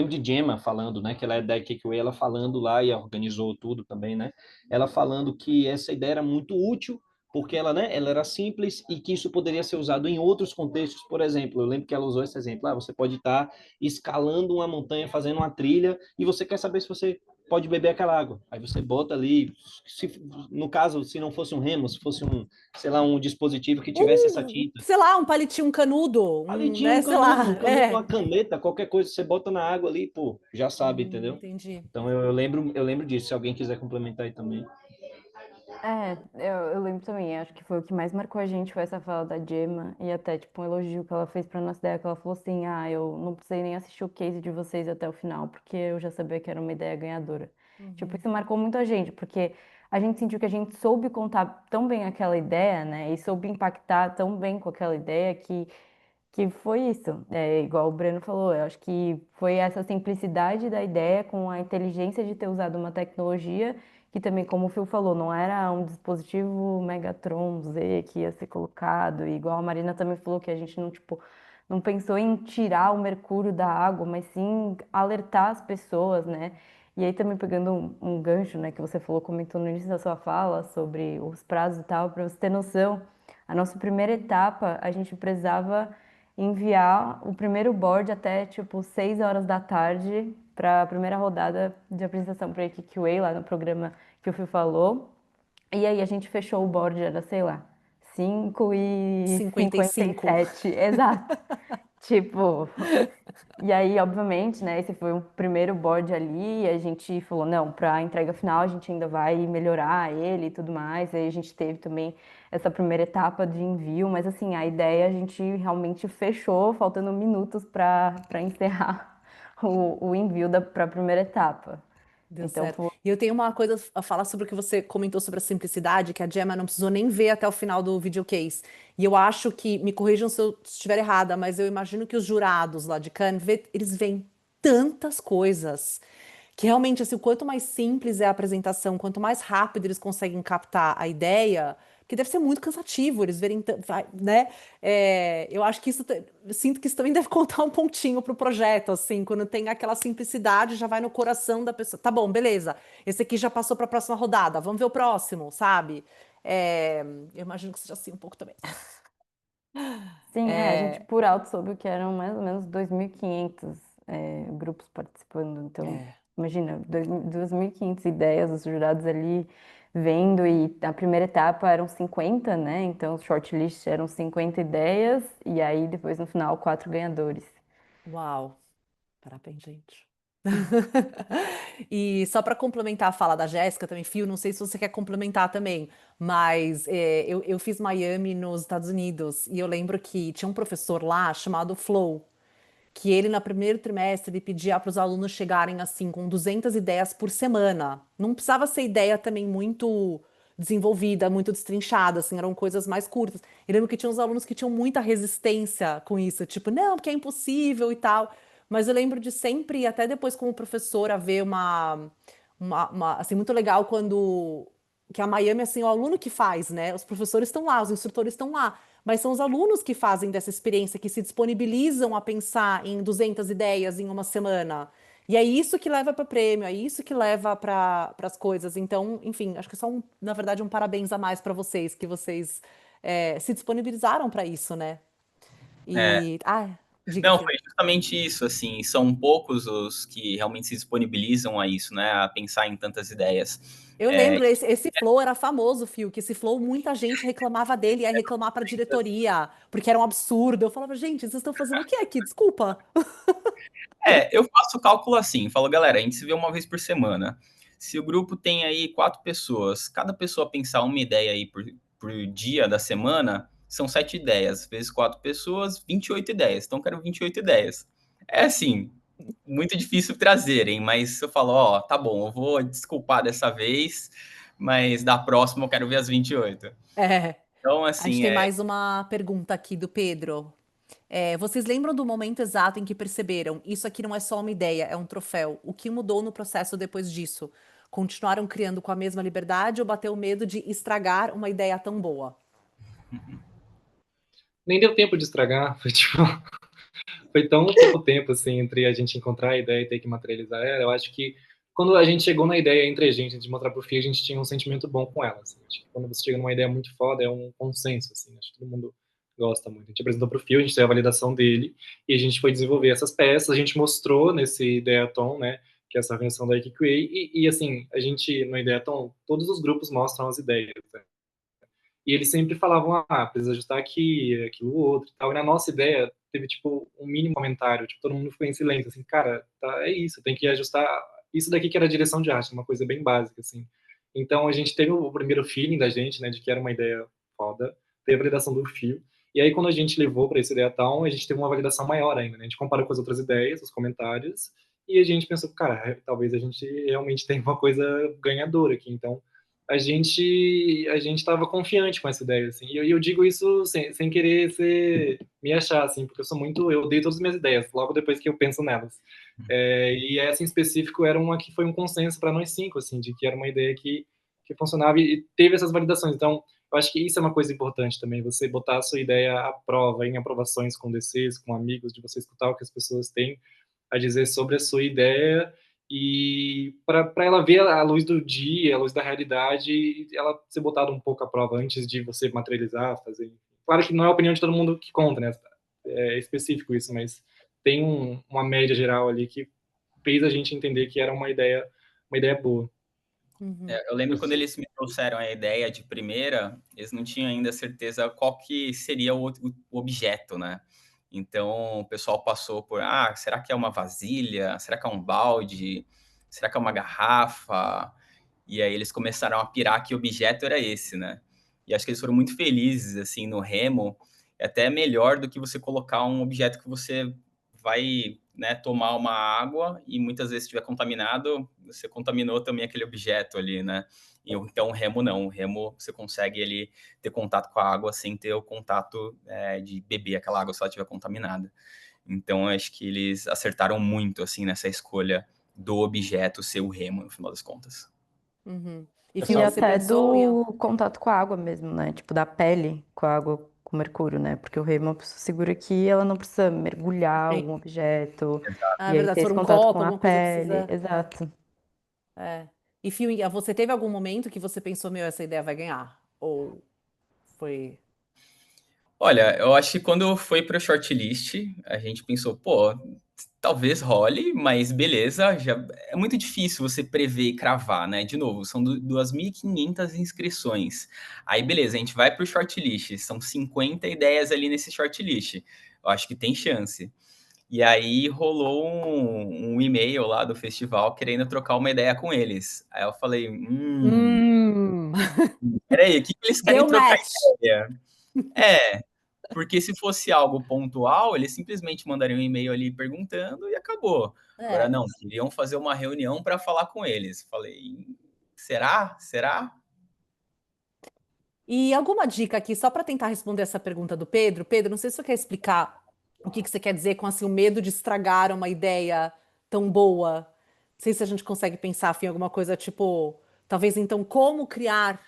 de Gemma falando, né, que ela é da Cakeway, ela falando lá e organizou tudo também, né, ela falando que essa ideia era muito útil, porque ela, né, ela era simples e que isso poderia ser usado em outros contextos, por exemplo, eu lembro que ela usou esse exemplo, você pode estar escalando uma montanha, fazendo uma trilha, e você quer saber se você pode beber aquela água, aí você bota ali, no caso, se não fosse um remo, se fosse sei lá, um dispositivo que tivesse essa tinta, Sei lá, um palitinho, um canudo, palitinho, né, sei lá. um canudo, uma caneta, qualquer coisa, você bota na água ali, pô, já sabe, entendeu? Entendi. Então eu lembro disso, se alguém quiser complementar aí também. Eu lembro também, acho que foi o que mais marcou a gente, foi essa fala da Gemma, e até, tipo, um elogio que ela fez pra nossa ideia, que ela falou assim, eu não precisei nem assistir o case de vocês até o final, porque eu já sabia que era uma ideia ganhadora. Tipo, isso marcou muito a gente, porque a gente sentiu que a gente soube contar tão bem aquela ideia, né, e soube impactar tão bem com aquela ideia que foi isso, igual o Breno falou, eu acho que foi essa simplicidade da ideia com a inteligência de ter usado uma tecnologia que também, como o Phil falou, não era um dispositivo Megatron Z que ia ser colocado, e igual a Marina também falou que a gente não, tipo, não pensou em tirar o mercúrio da água, mas sim alertar as pessoas, né? E aí também pegando um gancho, né, que você falou, comentou no início da sua fala sobre os prazos e tal, para você ter noção, a nossa primeira etapa, a gente precisava enviar o primeiro board até tipo 6 horas da tarde para a primeira rodada de apresentação para a QA lá no programa que o Phil falou. E aí a gente fechou o board, era, sei lá, 55. 5h57, exato. Tipo, e aí, obviamente, né, esse foi o primeiro board ali, e a gente falou, não, para a entrega final a gente ainda vai melhorar ele e tudo mais. Aí a gente teve também essa primeira etapa de envio, mas assim, a ideia a gente realmente fechou, faltando minutos para encerrar o envio para a primeira etapa. Deu Então, certo. E eu tenho uma coisa a falar sobre o que você comentou sobre a simplicidade, que a Gemma não precisou nem ver até o final do videocase. E eu acho que, me corrijam se eu estiver errada, mas eu imagino que os jurados lá de Cannes, eles veem tantas coisas que realmente, assim, o quanto mais simples é a apresentação, quanto mais rápido eles conseguem captar a ideia, que deve ser muito cansativo eles verem, né? Eu acho que eu sinto que isso também deve contar um pontinho pro projeto, assim, quando tem aquela simplicidade, já vai no coração da pessoa. Tá bom, beleza. Esse aqui já passou para a próxima rodada, vamos ver o próximo, sabe? Eu imagino que seja assim um pouco também. sim, a gente por alto soube que eram mais ou menos 2.500 grupos participando. Então, imagina, 2.500 ideias, os jurados ali vendo, e a primeira etapa eram 50, né? Então, os shortlist eram 50 ideias, e aí depois no final 4 ganhadores. Uau, parabéns, gente. E só para complementar a fala da Jéssica também, Fio, não sei se você quer complementar também, mas eu fiz Miami nos Estados Unidos e eu lembro que tinha um professor lá chamado Flow, que ele, no primeiro trimestre, ele pedia para os alunos chegarem assim com 200 ideias por semana. Não precisava ser ideia também muito desenvolvida, muito destrinchada, assim, eram coisas mais curtas. Eu lembro que tinha uns alunos que tinham muita resistência com isso, tipo, não, porque é impossível e tal. Mas eu lembro de sempre, até depois como professora, ver assim, muito legal quando que a Miami, assim, é o aluno que faz, né? Os professores estão lá, os instrutores estão lá, mas são os alunos que fazem dessa experiência, que se disponibilizam a pensar em 200 ideias em uma semana. E é isso que leva para prêmio, é isso que leva para as coisas. Então, enfim, acho que é só na verdade, um parabéns a mais para vocês, que vocês se disponibilizaram para isso, né? É, Diga, não, Fio. foi justamente isso, assim, são poucos os que realmente se disponibilizam a isso, né, a pensar em tantas ideias. Eu É, lembro, esse flow era famoso, Fio, que esse flow muita gente reclamava dele, ia reclamar pra diretoria, porque era um absurdo. Eu falava, gente, vocês estão fazendo o que aqui? Desculpa. eu faço o cálculo assim, falo, galera, a gente se vê uma vez por semana. Se o grupo tem aí 4 pessoas, cada pessoa pensar uma ideia aí por dia da semana, são 7 ideias, vezes 4 pessoas, 28 ideias. Então, eu quero 28 ideias. É assim, muito difícil trazerem, mas eu falo, ó, tá bom, eu vou desculpar dessa vez, mas da próxima eu quero ver as 28. É. Então, A gente assim, tem mais uma pergunta aqui do Pedro. Vocês lembram do momento exato em que perceberam, isso aqui não é só uma ideia, é um troféu? O que mudou no processo depois disso? Continuaram criando com a mesma liberdade ou bateu o medo de estragar uma ideia tão boa? Nem deu tempo de estragar, foi tipo, foi tão pouco tempo, assim, entre a gente encontrar a ideia e ter que materializar ela. Eu acho que quando a gente chegou na ideia entre a gente de mostrar pro Fio, a gente tinha um sentimento bom com ela, assim. Acho que quando você chega numa ideia muito foda, é um consenso, assim. Acho que todo mundo gosta muito. A gente apresentou pro Fio, a gente teve a validação dele, e a gente foi desenvolver essas peças. A gente mostrou nesse Ideaton, né, que é essa organização da IKQA, e assim, a gente, no Ideaton, todos os grupos mostram as ideias, né? E eles sempre falavam, precisa ajustar aqui, aquilo, outro e tal. E na nossa ideia, teve, tipo, um mínimo comentário. Tipo, todo mundo ficou em silêncio, assim, cara, tá, é isso, tem que ajustar isso daqui que era a direção de arte, uma coisa bem básica, assim. Então, a gente teve o primeiro feeling da gente, né, de que era uma ideia foda, teve a validação do Fio. E aí, quando a gente levou para esse Ideatown, a gente teve uma validação maior ainda, né? A gente comparou com as outras ideias, os comentários, e a gente pensou, cara, talvez a gente realmente tenha uma coisa ganhadora aqui. Então, a gente estava confiante com essa ideia, assim. E eu digo isso sem querer me achar, assim, porque eu odeio todas as minhas ideias, logo depois que eu penso nelas. E essa em específico era uma que foi um consenso para nós 5, assim, de que era uma ideia que funcionava e teve essas validações. Então, eu acho que isso é uma coisa importante também, você botar a sua ideia à prova, em aprovações com DCs, com amigos, de você escutar o que as pessoas têm a dizer sobre a sua ideia e para ela ver a luz do dia, a luz da realidade, ela ser botada um pouco à prova antes de você materializar, fazer. Claro que não é a opinião de todo mundo que conta, né? É específico isso, mas tem uma média geral ali que fez a gente entender que era uma ideia boa. Eu lembro quando eles me trouxeram a ideia de primeira, eles não tinham ainda certeza qual que seria o objeto, né? Então, o pessoal passou por, será que é uma vasilha? Será que é um balde? Será que é uma garrafa? E aí eles começaram a pirar que objeto era esse, né? E acho que eles foram muito felizes, assim, no remo. É até melhor do que você colocar um objeto que você vai, né, tomar uma água e muitas vezes estiver contaminado, você contaminou também aquele objeto ali, né? Então, o remo não. O remo, você consegue ele ter contato com a água sem ter o contato de beber aquela água se ela estiver contaminada. Então, acho que eles acertaram muito, assim, nessa escolha do objeto ser o remo, no final das contas. E E Fio, você até pensou em... do contato com a água mesmo, né? Tipo, da pele com a água com mercúrio, né? Porque o remo, a pessoa segura que ela não precisa mergulhar Sim. algum objeto. Ah, é E aí verdade, ter se esse for um contato copo, com a alguma coisa pele. precisa... Exato. E Fio, você teve algum momento que você pensou, meu, essa ideia vai ganhar? Ou foi... Olha, eu acho que quando foi para o shortlist, a gente pensou, pô, talvez role, mas beleza, já é muito difícil você prever e cravar, né? De novo, são 2.500 inscrições. Aí, beleza, a gente vai para o shortlist, são 50 ideias ali nesse shortlist. Eu acho que tem chance. E aí rolou um e-mail lá do festival querendo trocar uma ideia com eles. Aí eu falei, peraí, o que eles querem Deu trocar match! ideia? Porque se fosse algo pontual, eles simplesmente mandariam um e-mail ali perguntando e acabou. Agora não, queriam fazer uma reunião para falar com eles. Falei, será? Será? E alguma dica aqui, só para tentar responder essa pergunta do Pedro? Pedro, não sei se você quer explicar o que você quer dizer com assim, o medo de estragar uma ideia tão boa. Não sei se a gente consegue pensar em alguma coisa tipo, talvez então, como criar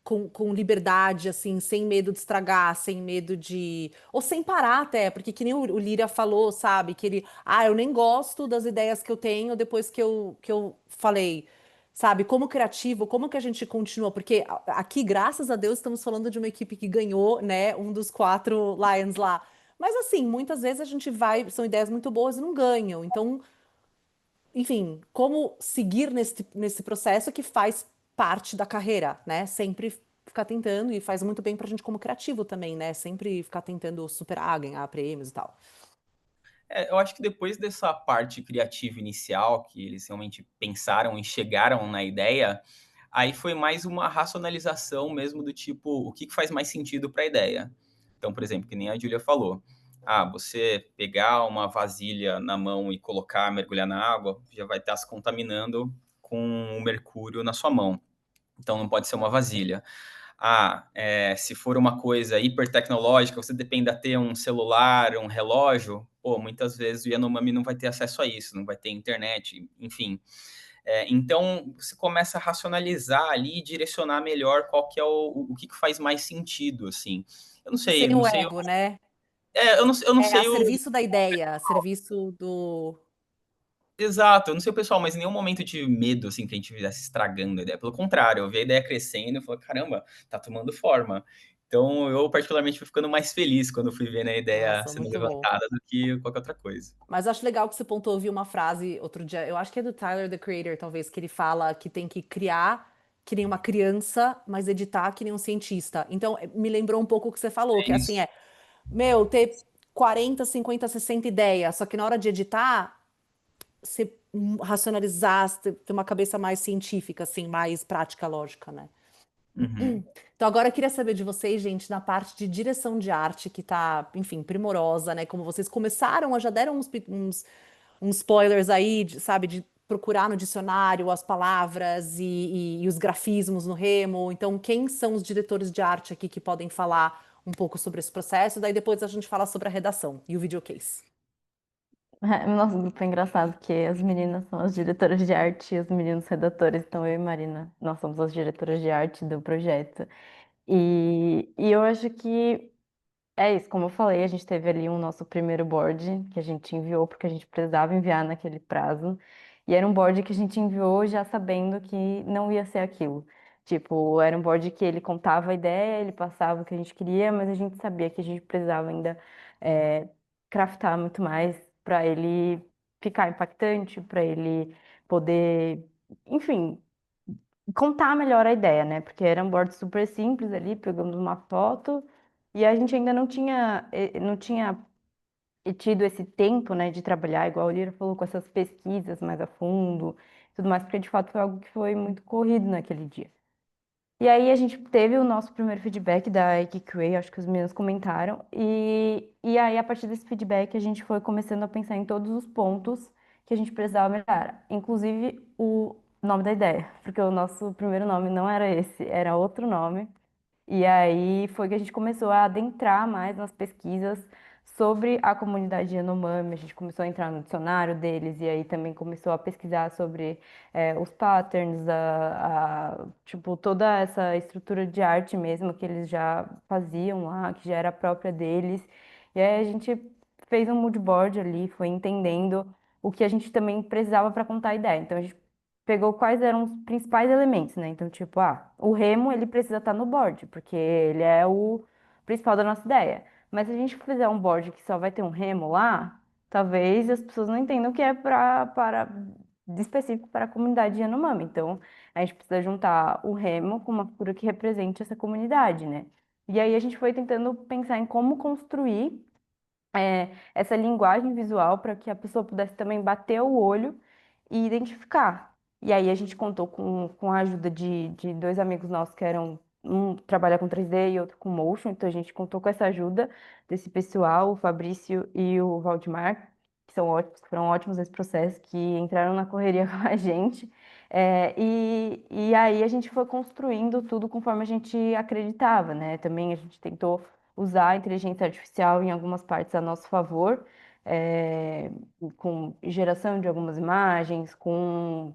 com liberdade, assim, sem medo de estragar, sem medo de. Ou sem parar até, porque que nem o Líria falou, sabe? Que ele, eu nem gosto das ideias que eu tenho depois que eu falei. Sabe, como criativo, como que a gente continua? Porque aqui, graças a Deus, estamos falando de uma equipe que ganhou, né, um dos 4 Lions lá. Mas assim, muitas vezes a gente vai, são ideias muito boas e não ganham. Então, enfim, como seguir nesse processo que faz parte da carreira, né? Sempre ficar tentando, e faz muito bem pra gente como criativo também, né? Sempre ficar tentando superar, ganhar prêmios e tal. Eu acho que depois dessa parte criativa inicial, que eles realmente pensaram e chegaram na ideia, aí foi mais uma racionalização mesmo do tipo, o que faz mais sentido para a ideia. Então, por exemplo, que nem a Júlia falou, você pegar uma vasilha na mão e colocar, mergulhar na água, já vai estar se contaminando com o mercúrio na sua mão. Então, não pode ser uma vasilha. Se for uma coisa hiper tecnológica, você depende de ter um celular, um relógio, muitas vezes o Yanomami não vai ter acesso a isso, não vai ter internet, enfim. Então, você começa a racionalizar ali e direcionar melhor qual que é o que faz mais sentido, assim. Eu não sei, Sem o ego, né? eu não É a sei serviço da ideia, a serviço do. Exato, eu não sei o pessoal, mas em nenhum momento eu tive medo, assim, que a gente viesse estragando a ideia. Pelo contrário, eu vi a ideia crescendo e falei, caramba, tá tomando forma. Então, eu particularmente fui ficando mais feliz quando fui vendo a ideia Nossa, sendo muito bom. levantada do que qualquer outra coisa. Mas eu acho legal que você pontuou, eu vi uma frase outro dia, eu acho que é do Tyler, the Creator, talvez, que ele fala que tem que criar que nem uma criança, mas editar que nem um cientista. Então, me lembrou um pouco o que você falou, que assim, ter 40, 50, 60 ideias, só que na hora de editar, você racionalizar, você ter uma cabeça mais científica, assim, mais prática, lógica, né? Uhum. Então, agora eu queria saber de vocês, gente, na parte de direção de arte, que tá, enfim, primorosa, né? Como vocês começaram, já deram uns spoilers aí, sabe, de procurar no dicionário as palavras e os grafismos no Remo. Então, quem são os diretores de arte aqui que podem falar um pouco sobre esse processo? Daí depois a gente fala sobre a redação e o videocase. Nosso grupo é engraçado, porque as meninas são as diretoras de arte e os meninos redatores. Então, eu e Marina, nós somos as diretoras de arte do projeto. E eu acho que é isso, como eu falei, a gente teve ali um nosso primeiro board que a gente enviou, porque a gente precisava enviar naquele prazo. E era um board que a gente enviou já sabendo que não ia ser aquilo. Tipo, era um board que ele contava a ideia, ele passava o que a gente queria, mas a gente sabia que a gente precisava ainda craftar muito mais para ele ficar impactante, para ele poder, enfim, contar melhor a ideia, né? Porque era um board super simples ali, pegamos uma foto e a gente ainda não tinha tido esse tempo, né, de trabalhar, igual a Lira falou, com essas pesquisas mais a fundo, tudo mais, porque de fato foi algo que foi muito corrido naquele dia. E aí a gente teve o nosso primeiro feedback da EQA, acho que os meninos comentaram, e aí a partir desse feedback a gente foi começando a pensar em todos os pontos que a gente precisava melhorar, inclusive o nome da ideia, porque o nosso primeiro nome não era esse, era outro nome. E aí foi que a gente começou a adentrar mais nas pesquisas sobre a comunidade Yanomami, a gente começou a entrar no dicionário deles e aí também começou a pesquisar sobre os patterns, tipo, toda essa estrutura de arte mesmo que eles já faziam lá, que já era própria deles. E aí a gente fez um mood board ali, foi entendendo o que a gente também precisava para contar a ideia. Então a gente pegou quais eram os principais elementos, né? Então, tipo, o remo ele precisa estar no board, porque ele é o principal da nossa ideia. Mas se a gente fizer um board que só vai ter um remo lá, talvez as pessoas não entendam que é de específico para a comunidade Yanomami. Então, a gente precisa juntar o remo com uma figura que represente essa comunidade, né? E aí a gente foi tentando pensar em como construir essa linguagem visual para que a pessoa pudesse também bater o olho e identificar. E aí a gente contou com a ajuda de dois amigos nossos que eram, um trabalha com 3D e outro com motion, então a gente contou com essa ajuda desse pessoal, o Fabrício e o Valdemar, que são ótimos, que foram ótimos nesse processo, que entraram na correria com a gente. E aí a gente foi construindo tudo conforme a gente acreditava, né? Também a gente tentou usar a inteligência artificial em algumas partes a nosso favor, é, com geração de algumas imagens,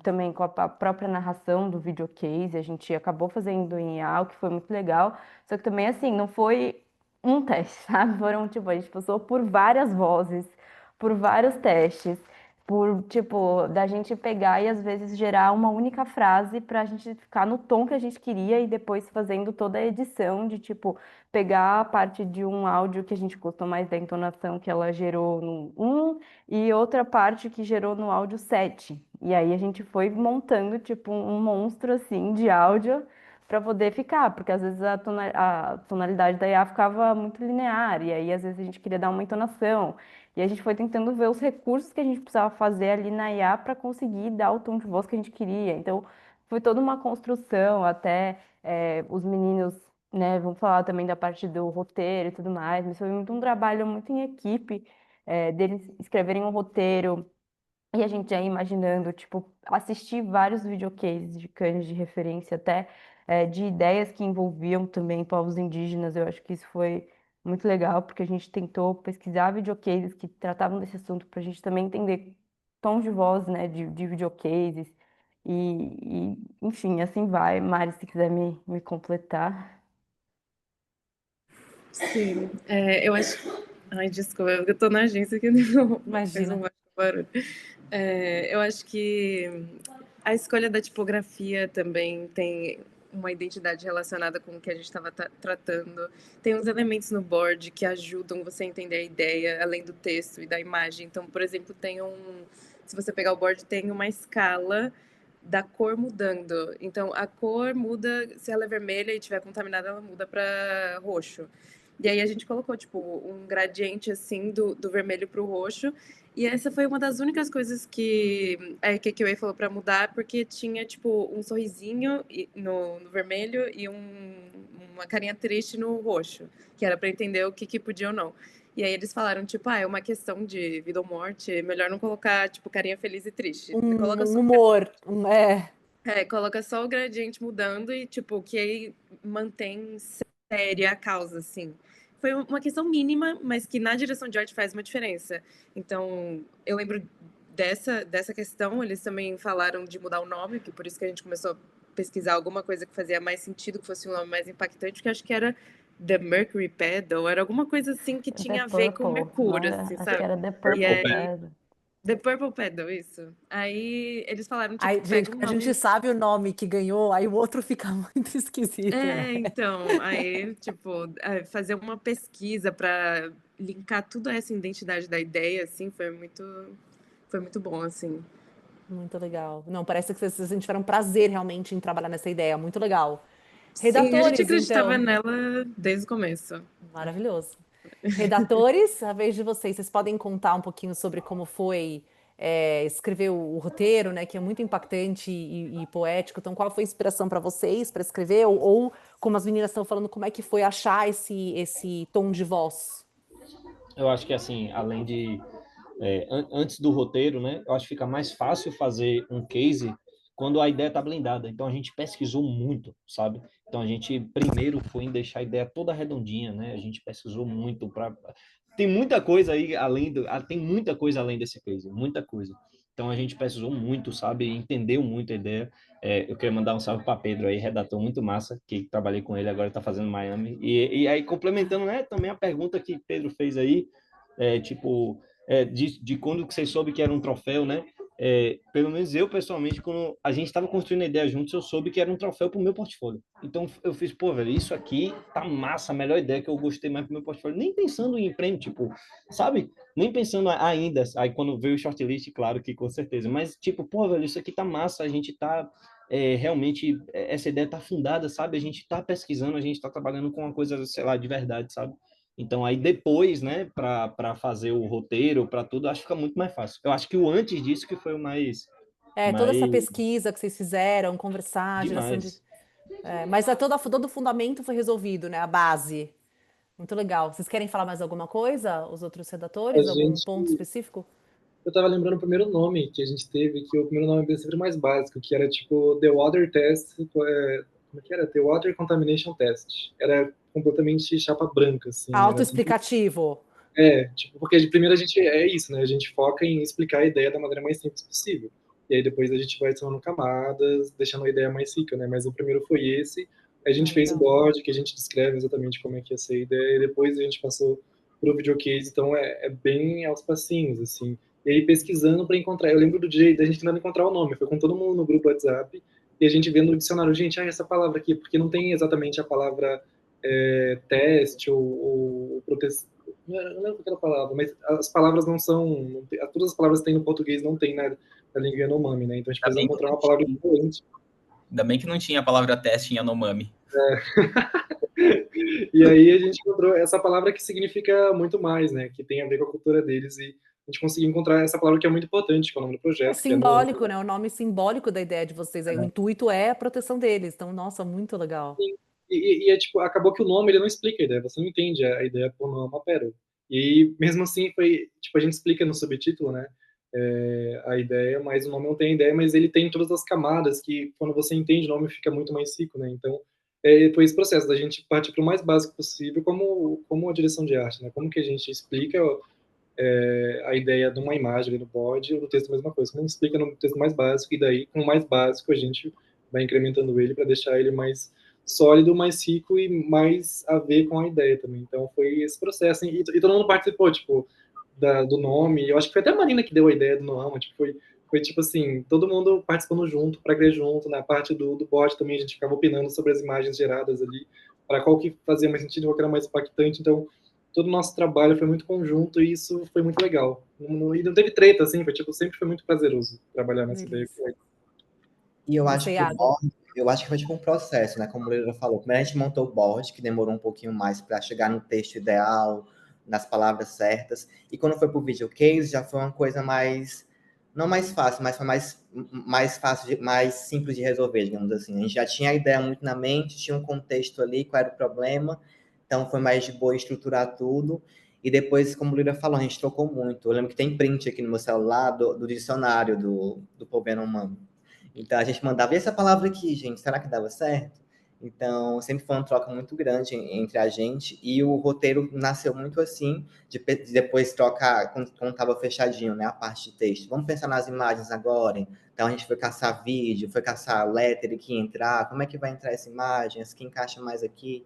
também com a própria narração do videocase. A gente acabou fazendo em IA, o que foi muito legal. Só que também, assim, não foi um teste, sabe? Foram, tipo, a gente passou por várias vozes, por vários testes. tipo, da gente pegar e às vezes gerar uma única frase para a gente ficar no tom que a gente queria e depois fazendo toda a edição de, tipo, pegar a parte de um áudio que a gente gostou mais da entonação que ela gerou no 1 e outra parte que gerou no áudio 7. E aí a gente foi montando, tipo, um monstro, assim, de áudio para poder ficar, porque às vezes a tonalidade da IA ficava muito linear, e aí às vezes a gente queria dar uma entonação. E a gente foi tentando ver os recursos que a gente precisava fazer ali na IA para conseguir dar o tom de voz que a gente queria. Então, foi toda uma construção, até os meninos, né, vamos falar também da parte do roteiro e tudo mais, mas foi muito um trabalho muito em equipe, deles escreverem um roteiro e a gente já ia imaginando, tipo, assistir vários videocases de cães de referência, até de ideias que envolviam também povos indígenas. Eu acho que isso foi muito legal, porque a gente tentou pesquisar videocases que tratavam desse assunto, para a gente também entender tons de voz, né, de videocases. Enfim, assim vai. Mari, se quiser me completar. Sim, eu acho. Ai, desculpa, eu tô na agência que não fez um Imagina. barulho. Eu acho que a escolha da tipografia também tem uma identidade relacionada com o que a gente estava tratando. Tem uns elementos no board que ajudam você a entender a ideia, além do texto e da imagem. Então, por exemplo, se você pegar o board, tem uma escala da cor mudando. Então, a cor muda, se ela é vermelha e estiver contaminada, ela muda para roxo. E aí a gente colocou, tipo, um gradiente, assim, do vermelho para o roxo. E essa foi uma das únicas coisas que a KQA falou para mudar, porque tinha, tipo, um sorrisinho no vermelho e uma carinha triste no roxo, que era para entender o que podia ou não. E aí eles falaram, tipo, é uma questão de vida ou morte, é melhor não colocar, tipo, carinha feliz e triste. Coloca Um só humor, coloca só o gradiente mudando e, tipo, que aí mantém séria a causa, assim. Foi uma questão mínima, mas que na direção de arte faz uma diferença. Então, eu lembro dessa questão, eles também falaram de mudar o nome, que por isso que a gente começou a pesquisar alguma coisa que fazia mais sentido, que fosse um nome mais impactante, que acho que era The Mercury Pedal, era alguma coisa assim que The tinha a ver com Purple, não Mercúrio, era? assim, Acho que sabe? era The E Purple aí, Pad. The Purple Pedal, isso. Aí eles falaram, tipo, Aí, gente, pega um a gente nome. sabe o nome que ganhou, aí o outro fica muito esquisito, né? Então, aí, tipo, fazer uma pesquisa para linkar tudo a essa identidade da ideia, assim, foi muito bom, assim. Muito legal. Não, parece que vocês tiveram prazer realmente em trabalhar nessa ideia. Muito legal. Sim, a gente Redatores, acreditava então. nela desde o começo. Maravilhoso. Redatores, a vez de vocês, vocês podem contar um pouquinho sobre como foi escrever o roteiro, né? Que é muito impactante e poético. Então, qual foi a inspiração para vocês para escrever? Ou, como as meninas estão falando, como é que foi achar esse tom de voz? Eu acho que, assim, além de antes do roteiro, né? Eu acho que fica mais fácil fazer um case quando a ideia está blindada. Então a gente pesquisou muito, sabe? Então a gente primeiro foi em deixar a ideia toda redondinha, né? A gente pesquisou muito para tem muita coisa aí tem muita coisa além desse case, muita coisa. Então a gente pesquisou muito, sabe? Entendeu muito a ideia. Eu queria mandar um salve para Pedro aí, redator muito massa, que trabalhei com ele agora está fazendo Miami. E aí complementando, né? Também a pergunta que Pedro fez aí, tipo de quando que você soube que era um troféu, né? Pelo menos eu, pessoalmente, quando a gente estava construindo a ideia juntos, eu soube que era um troféu para o meu portfólio. Então, eu fiz, pô, velho, isso aqui tá massa, a melhor ideia que eu gostei mais para o meu portfólio. Nem pensando em prêmio, tipo, sabe? Nem pensando ainda. Aí, quando veio o shortlist, claro que com certeza. Mas, tipo, pô, velho, isso aqui tá massa, a gente tá realmente, essa ideia tá fundada, sabe? A gente tá pesquisando, a gente tá trabalhando com uma coisa, sei lá, de verdade, sabe? Então, aí depois, né, para fazer o roteiro, para tudo, acho que fica muito mais fácil. Eu acho que o antes disso que foi o Toda essa mais pesquisa que vocês fizeram, conversar, geração de. demais. Mas todo o fundamento foi resolvido, né? A base. Muito legal. Vocês querem falar mais alguma coisa? Os outros A redatores? Algum gente, ponto específico? eu tava lembrando o primeiro nome que a gente teve, que o primeiro nome é sempre mais básico, que era tipo The Water Test, como é que era? The Water Contamination Test. Era completamente chapa branca, assim, era sempre Autoexplicativo. tipo, porque primeiro a gente é isso, né? A gente foca em explicar a ideia da maneira mais simples possível. E aí depois a gente vai adicionando camadas, deixando a ideia mais rica, né? Mas o primeiro foi esse. A gente fez o Legal. board, que a gente descreve exatamente como é que ia ser a ideia, e depois a gente passou pro videocase, então é bem aos passinhos, assim. E aí pesquisando para encontrar, eu lembro do dia da gente tentando encontrar o nome, foi com todo mundo no grupo WhatsApp, e a gente vendo no dicionário, gente, essa palavra aqui, porque não tem exatamente a palavra teste ou proteção, não lembro aquela palavra, mas as palavras não são, todas as palavras que tem no português não tem na língua Yanomami, né? Então a gente Ainda precisa bem que encontrar não uma palavra tinha, diferente. ainda bem que não tinha a palavra teste em Yanomami. E aí a gente encontrou essa palavra que significa muito mais, né? Que tem a ver com a cultura deles, e a gente conseguiu encontrar essa palavra que é muito importante, que é o nome do É projeto, que é no. simbólico, né? O nome simbólico da ideia de vocês aí. O intuito é a proteção deles. Então, nossa, muito legal. E é tipo, acabou que o nome ele não explica a ideia, você não entende a ideia por não é uma pérola. E mesmo assim foi, tipo, a gente explica no subtítulo, né? A ideia, mas o nome não tem ideia, mas ele tem todas as camadas que quando você entende o nome fica muito mais rico, né? Então, foi esse processo da gente partir para o mais básico possível, como a direção de arte, né? Como que a gente explica a ideia de uma imagem ali no board, ou no texto a mesma coisa. Como explica no texto mais básico, e daí com o mais básico a gente vai incrementando ele para deixar ele mais sólido, mais rico e mais a ver com a ideia também. Então foi esse processo, e todo mundo participou, tipo, do nome. Eu acho que foi até a Marina que deu a ideia do nome, tipo, foi tipo assim, todo mundo participando junto, para crer junto. Na parte do board também a gente ficava opinando sobre as imagens geradas ali, para qual que fazia mais sentido, qual que era mais impactante. Então todo o nosso trabalho foi muito conjunto, e isso foi muito legal. E não teve treta, assim, foi tipo, sempre foi muito prazeroso trabalhar nessa ideia. Delícia. E eu acho Você, que o Iago? board, eu acho que foi tipo um processo, né? Como o Leila falou. Primeiro a gente montou o board, que demorou um pouquinho mais para chegar no texto ideal, nas palavras certas. E quando foi pro video case, já foi uma coisa mais, não mais fácil, mas foi mais fácil, mais simples de resolver, digamos assim. A gente já tinha a ideia muito na mente, tinha um contexto ali, qual era o problema. Então foi mais de boa estruturar tudo. E depois, como o Lira falou, a gente trocou muito. Eu lembro que tem print aqui no meu celular do dicionário do povo Yanomami. Então a gente mandava, e essa palavra aqui, gente, será que dava certo? Então sempre foi uma troca muito grande entre a gente, e o roteiro nasceu muito assim, de depois trocar, quando estava fechadinho, né, a parte de texto. Vamos pensar nas imagens agora. Então a gente foi caçar vídeo, foi caçar lettering que ia entrar, como é que vai entrar essa imagem, essa que encaixa mais aqui.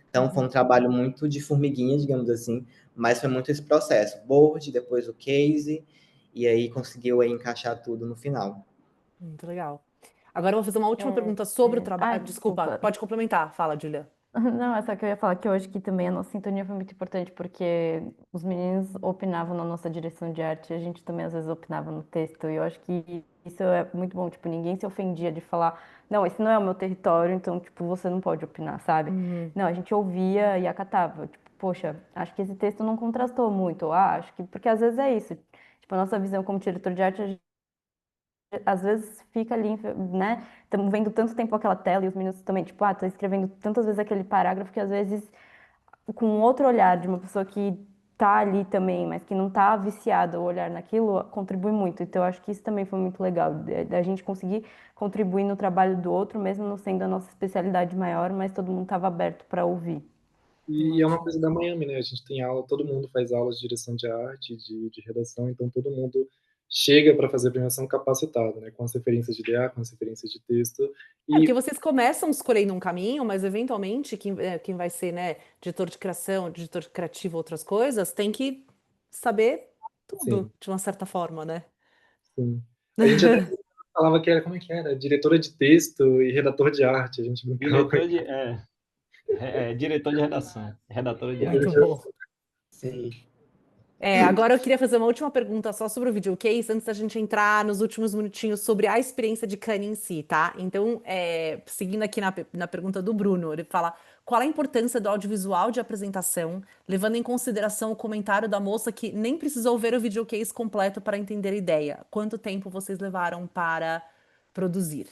Então foi um trabalho muito de formiguinha, digamos assim, mas foi muito esse processo. Board, depois o case, e aí conseguiu aí encaixar tudo no final. Muito legal. Agora eu vou fazer uma última É, pergunta sobre o é. trabalho. Desculpa, Desculpa. pode complementar. Fala, Julia. Não, é só que eu ia falar que eu acho que também a nossa sintonia foi muito importante, porque os meninos opinavam na nossa direção de arte, e a gente também às vezes opinava no texto, e eu acho que isso é muito bom, tipo, ninguém se ofendia de falar, não, esse não é o meu território, então, tipo, você não pode opinar, sabe? Uhum. Não, a gente ouvia e acatava, tipo, poxa, acho que esse texto não contrastou muito, ou acho que, porque às vezes é isso, tipo, a nossa visão como diretor de arte, às vezes fica ali, né? Estamos vendo tanto tempo aquela tela, e os meninos também, tipo, tô escrevendo tantas vezes aquele parágrafo que às vezes, com outro olhar de uma pessoa que tá ali também, mas que não tá viciada o olhar naquilo, contribui muito. Então, eu acho que isso também foi muito legal, da gente conseguir contribuir no trabalho do outro, mesmo não sendo a nossa especialidade maior, mas todo mundo estava aberto para ouvir. E é uma coisa da Miami, né? A gente tem aula, todo mundo faz aulas de direção de arte, de redação, então todo mundo chega para fazer a premiação capacitado, né? Com as referências de DA, com as referências de texto. É, porque E vocês começam escolhendo um caminho, mas eventualmente quem vai ser, né, diretor de criação, diretor criativo, outras coisas, tem que saber tudo, sim, de uma certa forma, né? sim. A gente até falava que era, como é que era? Diretora de texto e redator de arte. A gente brincava com Diretor de, diretor de redação, redator de Muito arte. bom. Sim. Agora eu queria fazer uma última pergunta só sobre o videocase, antes da gente entrar nos últimos minutinhos sobre a experiência de Cannes em si, tá? Então, seguindo aqui na pergunta do Bruno, ele fala: qual a importância do audiovisual de apresentação, levando em consideração o comentário da moça que nem precisou ver o videocase completo para entender a ideia? Quanto tempo vocês levaram para produzir?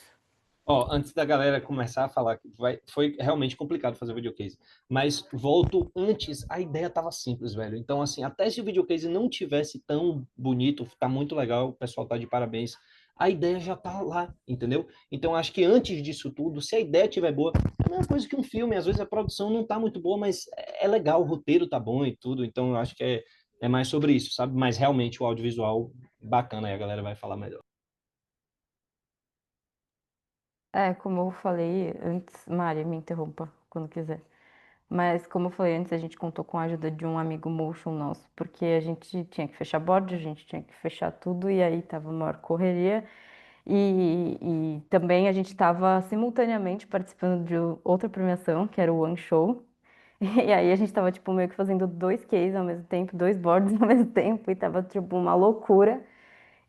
Ó, antes da galera começar a falar que foi realmente complicado fazer o videocase, mas volto antes, a ideia tava simples, velho. Então, assim, até se o videocase não tivesse tão bonito, tá muito legal, o pessoal tá de parabéns, a ideia já tá lá, entendeu? Então, acho que antes disso tudo, se a ideia tiver boa, é a mesma coisa que um filme, às vezes a produção não tá muito boa, mas é legal, o roteiro tá bom e tudo, então eu acho que é mais sobre isso, sabe? Mas realmente o audiovisual, bacana, aí a galera vai falar melhor. É, como eu falei antes, Mari, me interrompa quando quiser. Mas, como eu falei antes, a gente contou com a ajuda de um amigo motion nosso, porque a gente tinha que fechar board, a gente tinha que fechar tudo, e aí tava uma maior correria. E também a gente estava simultaneamente participando de outra premiação, que era o One Show. E aí a gente tava, tipo, meio que fazendo dois cases ao mesmo tempo, dois boards ao mesmo tempo, e tava, tipo, uma loucura.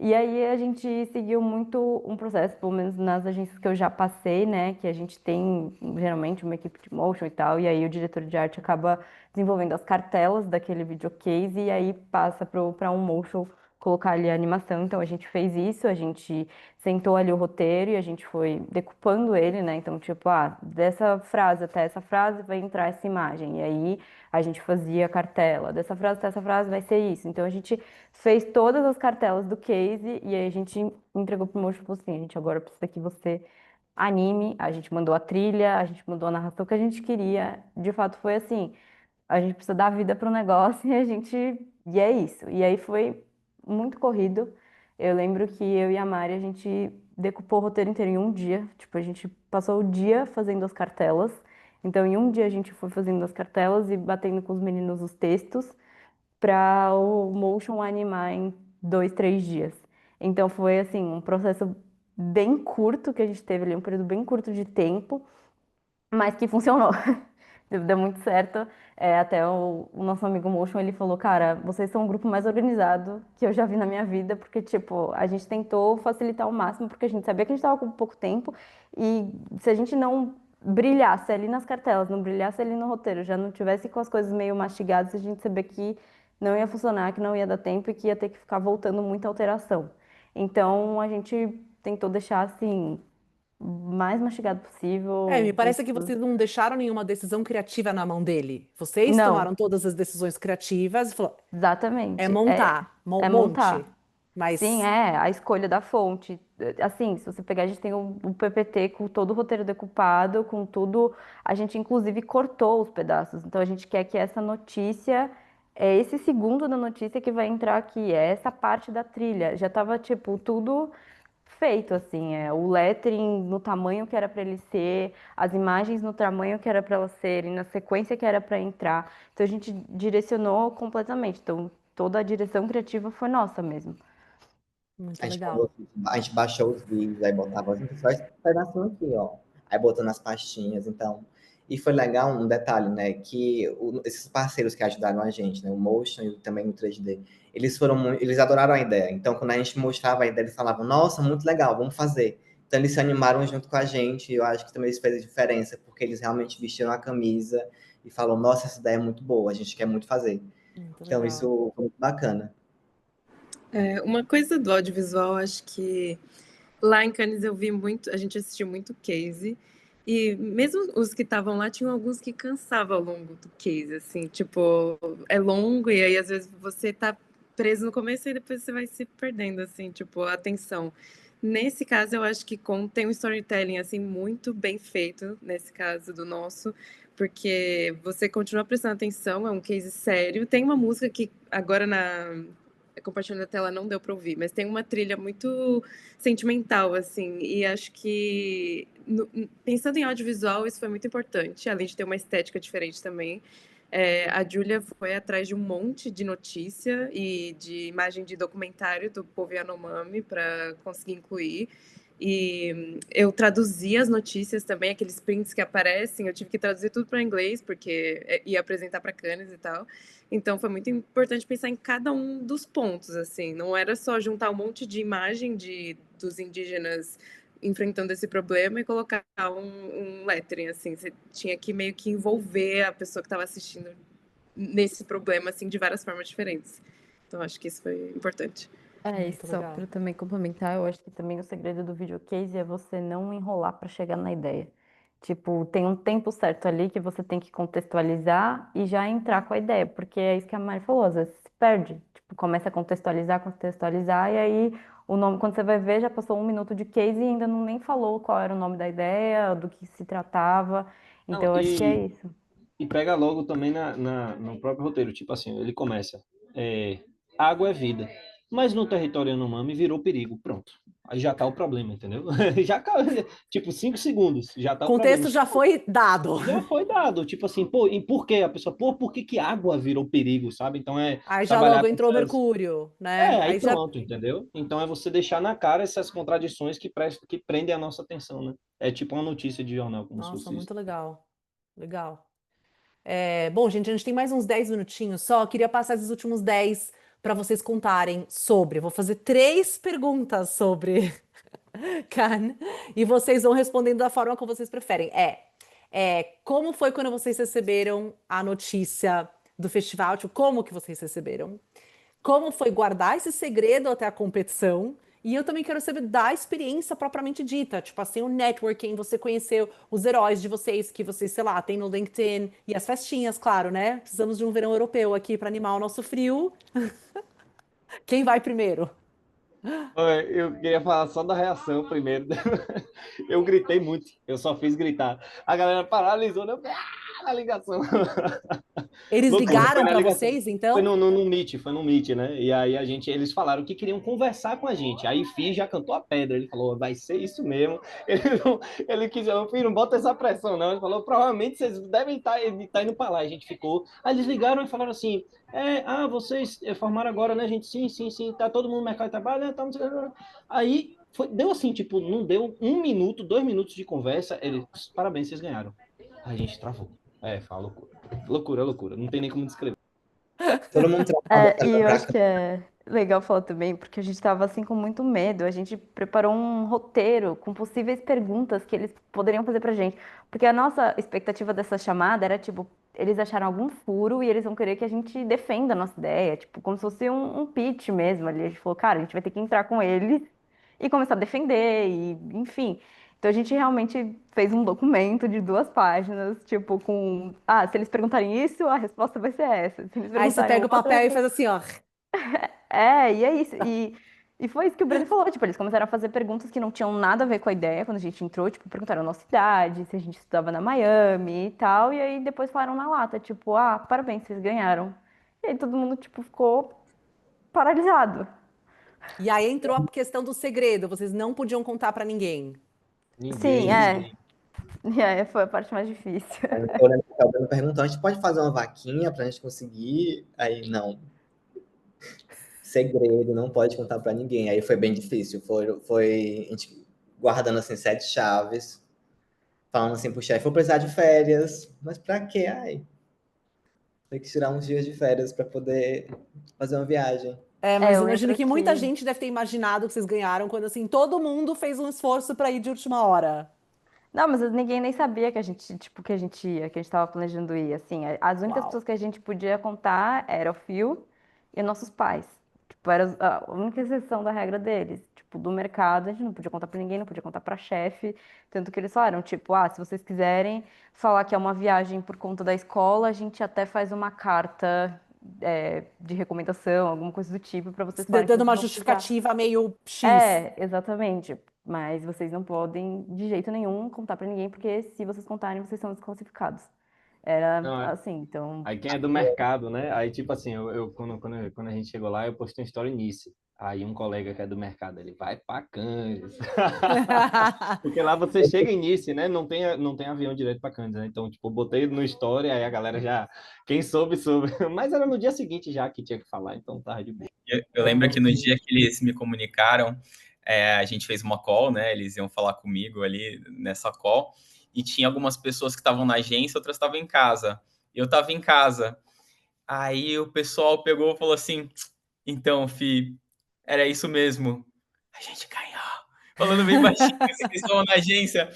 E aí a gente seguiu muito um processo, pelo menos nas agências que eu já passei, né? Que a gente tem geralmente uma equipe de motion e tal, e aí o diretor de arte acaba desenvolvendo as cartelas daquele videocase e aí passa para um motion colocar ali a animação. Então a gente fez isso, a gente sentou ali o roteiro e a gente foi decupando ele, né? Então, tipo, dessa frase até essa frase vai entrar essa imagem. E aí a gente fazia a cartela, dessa frase até essa frase vai ser isso. Então a gente fez todas as cartelas do case e aí a gente entregou pro motion e falou assim, a gente agora precisa que você anime, a gente mandou a trilha, a gente mandou a narração que a gente queria. De fato foi assim, a gente precisa dar vida pro negócio e é isso. E aí foi muito corrido. Eu lembro que eu e a Mari, a gente decupou o roteiro inteiro em um dia. Tipo, a gente passou o dia fazendo as cartelas. Então, em um dia a gente foi fazendo as cartelas e batendo com os meninos os textos para o motion animar em 2, 3 dias. Então foi assim um processo bem curto que a gente teve ali, um período bem curto de tempo, mas que funcionou. Deu muito certo. Até o nosso amigo Motion, ele falou, cara, vocês são o grupo mais organizado que eu já vi na minha vida, porque, tipo, a gente tentou facilitar ao máximo, porque a gente sabia que a gente estava com pouco tempo, e se a gente não brilhasse ali nas cartelas, não brilhasse ali no roteiro, já não tivesse com as coisas meio mastigadas, a gente sabia que não ia funcionar, que não ia dar tempo e que ia ter que ficar voltando muita alteração. Então, a gente tentou deixar, assim, o mais mastigado Me possível. parece que vocês não deixaram nenhuma decisão criativa na mão dele. Vocês Não, tomaram todas as decisões criativas e falou, é exatamente. montar, É monte. montar. Sim, Mas é a escolha da fonte. Assim, se você pegar, a gente tem um PPT com todo o roteiro decupado, com tudo. A gente, inclusive, cortou os pedaços. Então, a gente quer que essa notícia, esse segundo da notícia que vai entrar aqui, é essa parte da trilha. Já tava, tipo, tudo feito, assim. O lettering no tamanho que era para ele ser, as imagens no tamanho que era para elas serem, na sequência que era para entrar. Então, a gente direcionou completamente. Então, toda a direção criativa foi nossa mesmo. muito A gente, legal. a gente baixou os vídeos, aí botava só esse pedacinho aqui, ó. Aí botando nas pastinhas, então. E foi legal um detalhe, né? Que esses parceiros que ajudaram a gente, né? O Motion e também o 3D, eles adoraram a ideia. Então, quando a gente mostrava a ideia, eles falavam, nossa, muito legal, vamos fazer. Então, eles se animaram junto com a gente. E eu acho que também isso fez a diferença, porque eles realmente vestiram a camisa e falaram, nossa, essa ideia é muito boa, a gente quer muito fazer. Muito Então, legal. isso foi muito bacana. Uma coisa do audiovisual, acho que lá em Cannes eu vi muito, a gente assistiu muito case, e mesmo os que estavam lá, tinham alguns que cansavam ao longo do case, assim, tipo, é longo, e aí às vezes você tá preso no começo e depois você vai se perdendo, assim, tipo, a atenção. Nesse caso, eu acho que tem um storytelling, assim, muito bem feito, nesse caso do nosso, porque você continua prestando atenção, é um case sério. Tem uma música que agora compartilhando a tela não deu para ouvir, mas tem uma trilha muito sentimental, assim, e acho que pensando em audiovisual, isso foi muito importante, além de ter uma estética diferente também. A Júlia foi atrás de um monte de notícia e de imagem de documentário do povo Yanomami para conseguir incluir. E eu traduzi as notícias também, aqueles prints que aparecem, eu tive que traduzir tudo para inglês, porque ia apresentar para Cannes e tal. Então foi muito importante pensar em cada um dos pontos, assim, não era só juntar um monte de imagem dos indígenas enfrentando esse problema e colocar um lettering, assim, você tinha que meio que envolver a pessoa que estava assistindo nesse problema, assim, de várias formas diferentes. Então acho que isso foi importante. E Muito só legal. para também complementar, eu acho que também o segredo do videocase é você não enrolar para chegar na ideia. Tipo, tem um tempo certo ali que você tem que contextualizar e já entrar com a ideia, porque é isso que a Mari falou, às vezes se perde. Tipo, começa a contextualizar, e aí o nome, quando você vai ver, já passou 1 minuto de case e ainda não nem falou qual era o nome da ideia, do que se tratava. Não, Então, eu acho que é isso. e pega logo também no próprio roteiro, tipo assim, ele começa, água é vida, mas no território Yanomami virou perigo, pronto. Aí já tá o problema, entendeu? Já, tipo, 5 segundos, já tá O o problema. contexto já foi dado. Já foi dado, tipo assim, pô, e por quê? A pessoa, pô, por que que água virou perigo, sabe? Então Aí já trabalhar logo com entrou o essas... Mercúrio, né? Aí Aí já. pronto, entendeu? Então é você deixar na cara essas contradições que prendem a nossa atenção, né? É tipo uma notícia de jornal, como se Nossa, fosse isso. muito legal. Legal. Bom, gente, a gente tem mais uns 10 minutinhos só. Eu queria passar esses últimos 10 para vocês contarem sobre. Eu vou fazer 3 perguntas sobre Cannes e vocês vão respondendo da forma como vocês preferem. Como foi quando vocês receberam a notícia do festival? Tipo, como que vocês receberam? Como foi guardar esse segredo até a competição? E eu também quero saber da experiência propriamente dita, tipo assim, o networking, você conheceu os heróis de vocês, que vocês, sei lá, tem no LinkedIn, e as festinhas, claro, né? Precisamos de um verão europeu aqui para animar o nosso frio. Quem vai primeiro? Eu queria falar só da reação primeiro. Eu gritei muito, eu só fiz gritar. A galera paralisou, né? A ligação. Eles Loucura, foi ligaram na para ligação. vocês, Foi então? no Meet, né? E aí eles falaram que queriam conversar com a gente. Aí Fih já cantou a pedra. Ele falou, vai ser isso mesmo. Ele quis, Fih, não bota essa pressão, não. Ele falou, provavelmente vocês devem estar indo para lá. A gente ficou. Aí eles ligaram e falaram assim: vocês formaram agora, né, gente? Sim, tá todo mundo no mercado de trabalho, né? Aí deu assim, tipo, não deu 1 minuto, 2 minutos de conversa. Ele, parabéns, vocês ganharam. Aí a gente travou. Fala loucura. Loucura. Não tem nem como descrever. Todo mundo trabalha E eu pra acho que é legal falar também, porque a gente estava assim com muito medo. A gente preparou um roteiro com possíveis perguntas que eles poderiam fazer pra gente. Porque a nossa expectativa dessa chamada era tipo, eles acharam algum furo e eles vão querer que a gente defenda a nossa ideia, tipo, como se fosse um pitch mesmo ali. A gente falou, cara, a gente vai ter que entrar com eles e começar a defender, e enfim. Então a gente realmente fez um documento de 2 páginas, tipo, se eles perguntarem isso, a resposta vai ser essa. Se eles Aí você perguntarem pega o outra, papel e faz assim, ó. e é isso. E foi isso que o Breno falou, tipo, eles começaram a fazer perguntas que não tinham nada a ver com a ideia quando a gente entrou, tipo, perguntaram a nossa idade, se a gente estudava na Miami e tal, e aí depois falaram na lata, tipo, parabéns, vocês ganharam. E aí todo mundo, tipo, ficou paralisado. E aí entrou a questão do segredo, vocês não podiam contar para ninguém. Sim, E aí foi a parte mais difícil. Eu lembro que o Breno perguntou, a gente pode fazer uma vaquinha pra gente conseguir? Aí, não. Segredo, não pode contar pra ninguém. Aí foi bem difícil. Foi a gente guardando, assim, 7 chaves, falando assim pro chefe, vou precisar de férias. Mas pra quê? Tem que tirar uns dias de férias pra poder fazer uma viagem. Mas eu imagino lembro que muita gente deve ter imaginado que vocês ganharam quando, assim, todo mundo fez um esforço para ir de última hora. Não, mas ninguém nem sabia que a gente, tipo, que a gente ia, que a gente tava planejando ir, assim. As únicas Uau. pessoas que a gente podia contar era o Phil e nossos pais. Tipo, era a única exceção da regra deles. Tipo, do mercado, a gente não podia contar pra ninguém, não podia contar pra chefe. Tanto que eles falaram, tipo, se vocês quiserem falar que é uma viagem por conta da escola, a gente até faz uma carta de recomendação, alguma coisa do tipo, pra vocês falarem que Dando vocês uma vão precisar. justificativa meio X. Exatamente. Mas vocês não podem, de jeito nenhum, contar pra ninguém, porque se vocês contarem, vocês são desclassificados. Era Não, assim, então. Aí quem é do mercado, né? Aí, tipo assim, quando a gente chegou lá, eu postei uma história nisso. Aí um colega que é do mercado, ele vai pra Cannes. Porque lá você chega em Nice, né? Não tem avião direto pra Cannes, né? Então, tipo, botei no story, aí a galera já... Quem soube. Mas era no dia seguinte já que tinha que falar, então tava de boa. Eu lembro que no dia que eles me comunicaram, a gente fez uma call, né? Eles iam falar comigo ali nessa call. E tinha algumas pessoas que estavam na agência, outras estavam em casa. Eu estava em casa. Aí o pessoal pegou e falou assim, então, Fi, era isso mesmo. A gente ganhou. Falando bem baixinho, assim, eles estavam na agência.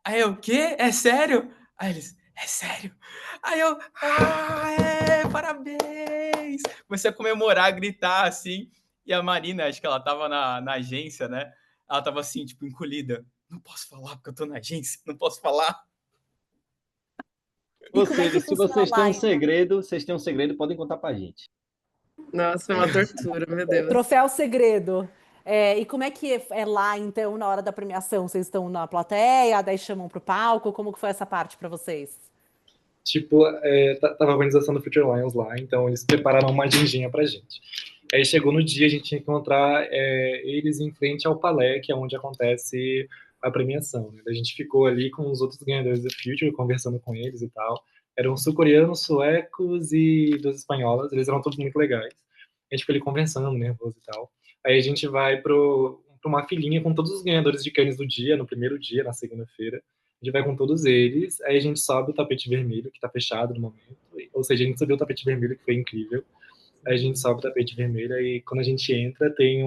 Aí eu, o quê? É sério? Aí eles, é sério? Aí eu, parabéns! Comecei a comemorar, gritar, assim. E a Marina, acho que ela tava na agência, né? Ela tava assim, tipo, encolhida. Não posso falar porque eu tô na agência, não posso falar. Ou como é que seja, se funciona vocês têm lá, um segredo, podem contar pra gente. Nossa, foi uma tortura, meu Deus. Troféu segredo. E como é que é lá, então, na hora da premiação? Vocês estão na plateia, daí chamam pro palco? Como que foi essa parte para vocês? Tipo, tava a organização do Future Lions lá, então eles prepararam uma agendinha pra gente. Aí chegou no dia, a gente tinha que encontrar eles em frente ao Palais, que é onde acontece a premiação, né? A gente ficou ali com os outros ganhadores do Future, conversando com eles e tal. Eram sul-coreanos, suecos e duas espanholas, eles eram todos muito legais. A gente ficou ali conversando, nervoso e tal. Aí a gente vai para uma filinha com todos os ganhadores de Cannes do dia, no primeiro dia, na segunda-feira. A gente vai com todos eles, aí a gente sobe o tapete vermelho, que está fechado no momento. Ou seja, a gente subiu o tapete vermelho, que foi incrível. Aí a gente sobe o tapete vermelho e quando a gente entra tem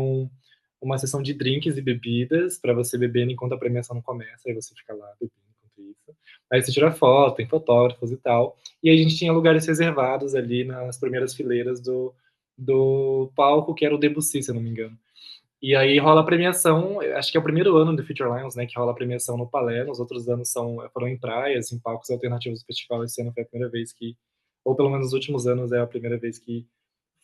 uma sessão de drinks e bebidas para você beber enquanto a premiação não começa, aí você fica lá bebendo enquanto isso. Aí você tira foto, tem fotógrafos e tal. E aí a gente tinha lugares reservados ali nas primeiras fileiras do palco, que era o Debussy, se eu não me engano. E aí rola a premiação, acho que é o primeiro ano do Future Lions, né, que rola a premiação no Palais, nos outros anos foram em praias, em palcos alternativos do festival. Esse ano foi a primeira vez que, ou pelo menos nos últimos anos é a primeira vez que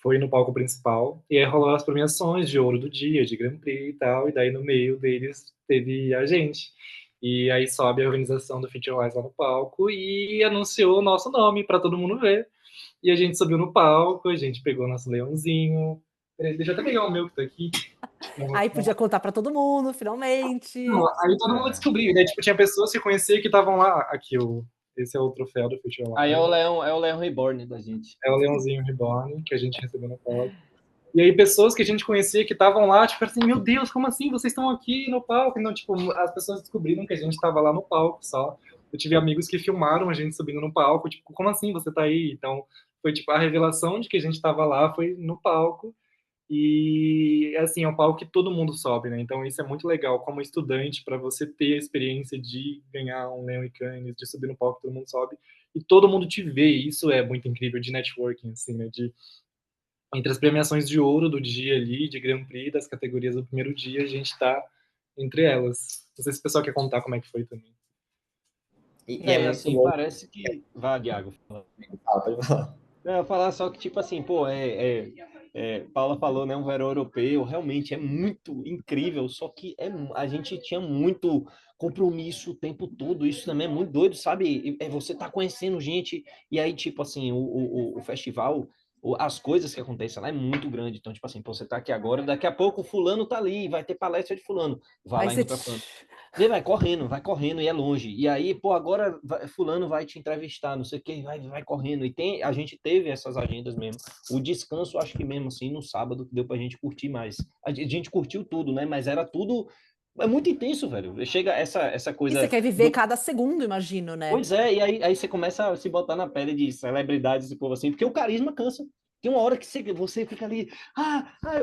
foi no palco principal. E aí rolou as premiações de ouro do dia, de Grand Prix e tal, e daí no meio deles teve a gente. E aí sobe a organização do Future Lions lá no palco e anunciou o nosso nome para todo mundo ver. E a gente subiu no palco, a gente pegou nosso leãozinho. Peraí, deixa eu até pegar o meu que tá aqui. Aí podia contar pra todo mundo, finalmente. Não, aí todo mundo descobriu, né? Tipo, tinha pessoas que conhecia que estavam lá. Aqui, esse é o troféu do Future Lions. Aí é o Leão Reborn da gente. É o leãozinho reborn que a gente recebeu no palco. E aí pessoas que a gente conhecia que estavam lá, tipo assim, meu Deus, como assim? Vocês estão aqui no palco? Então, tipo, as pessoas descobriram que a gente estava lá no palco só. Eu tive amigos que filmaram a gente subindo no palco, tipo, como assim você tá aí? Então, foi tipo, a revelação de que a gente estava lá foi no palco. E, assim, é um palco que todo mundo sobe, né? Então, isso é muito legal como estudante, para você ter a experiência de ganhar um Leão e Cannes, de subir no palco, todo mundo sobe, e todo mundo te vê. Isso é muito incrível de networking, assim, né? Entre as premiações de ouro do dia ali, de Grand Prix, das categorias do primeiro dia, a gente tá entre elas. Não sei se o pessoal quer contar como é que foi também. E é muito assim, louco. parece que... Vá, Diago. Pode falar. Não, eu falar só que, tipo assim, pô, Paula falou, né, um verão europeu, realmente é muito incrível, só que a gente tinha muito compromisso o tempo todo, isso também é muito doido, sabe? Você tá conhecendo gente, e aí, tipo assim, o festival, as coisas que acontecem lá é muito grande, então, tipo assim, pô, você tá aqui agora, daqui a pouco o fulano tá ali, vai ter palestra de fulano, vai lá indo pra fulano. Ele vai correndo e é longe. E aí, pô, agora fulano vai te entrevistar, não sei o que, vai correndo. E a gente teve essas agendas mesmo. O descanso, acho que mesmo assim, no sábado, deu pra gente curtir mais. A gente curtiu tudo, né? Mas era tudo... É muito intenso, velho. Chega essa E coisa... você quer viver cada segundo, imagino, né? Pois é, e aí você começa a se botar na pele de celebridades e povo assim, porque o carisma cansa. Tem uma hora que você fica ali,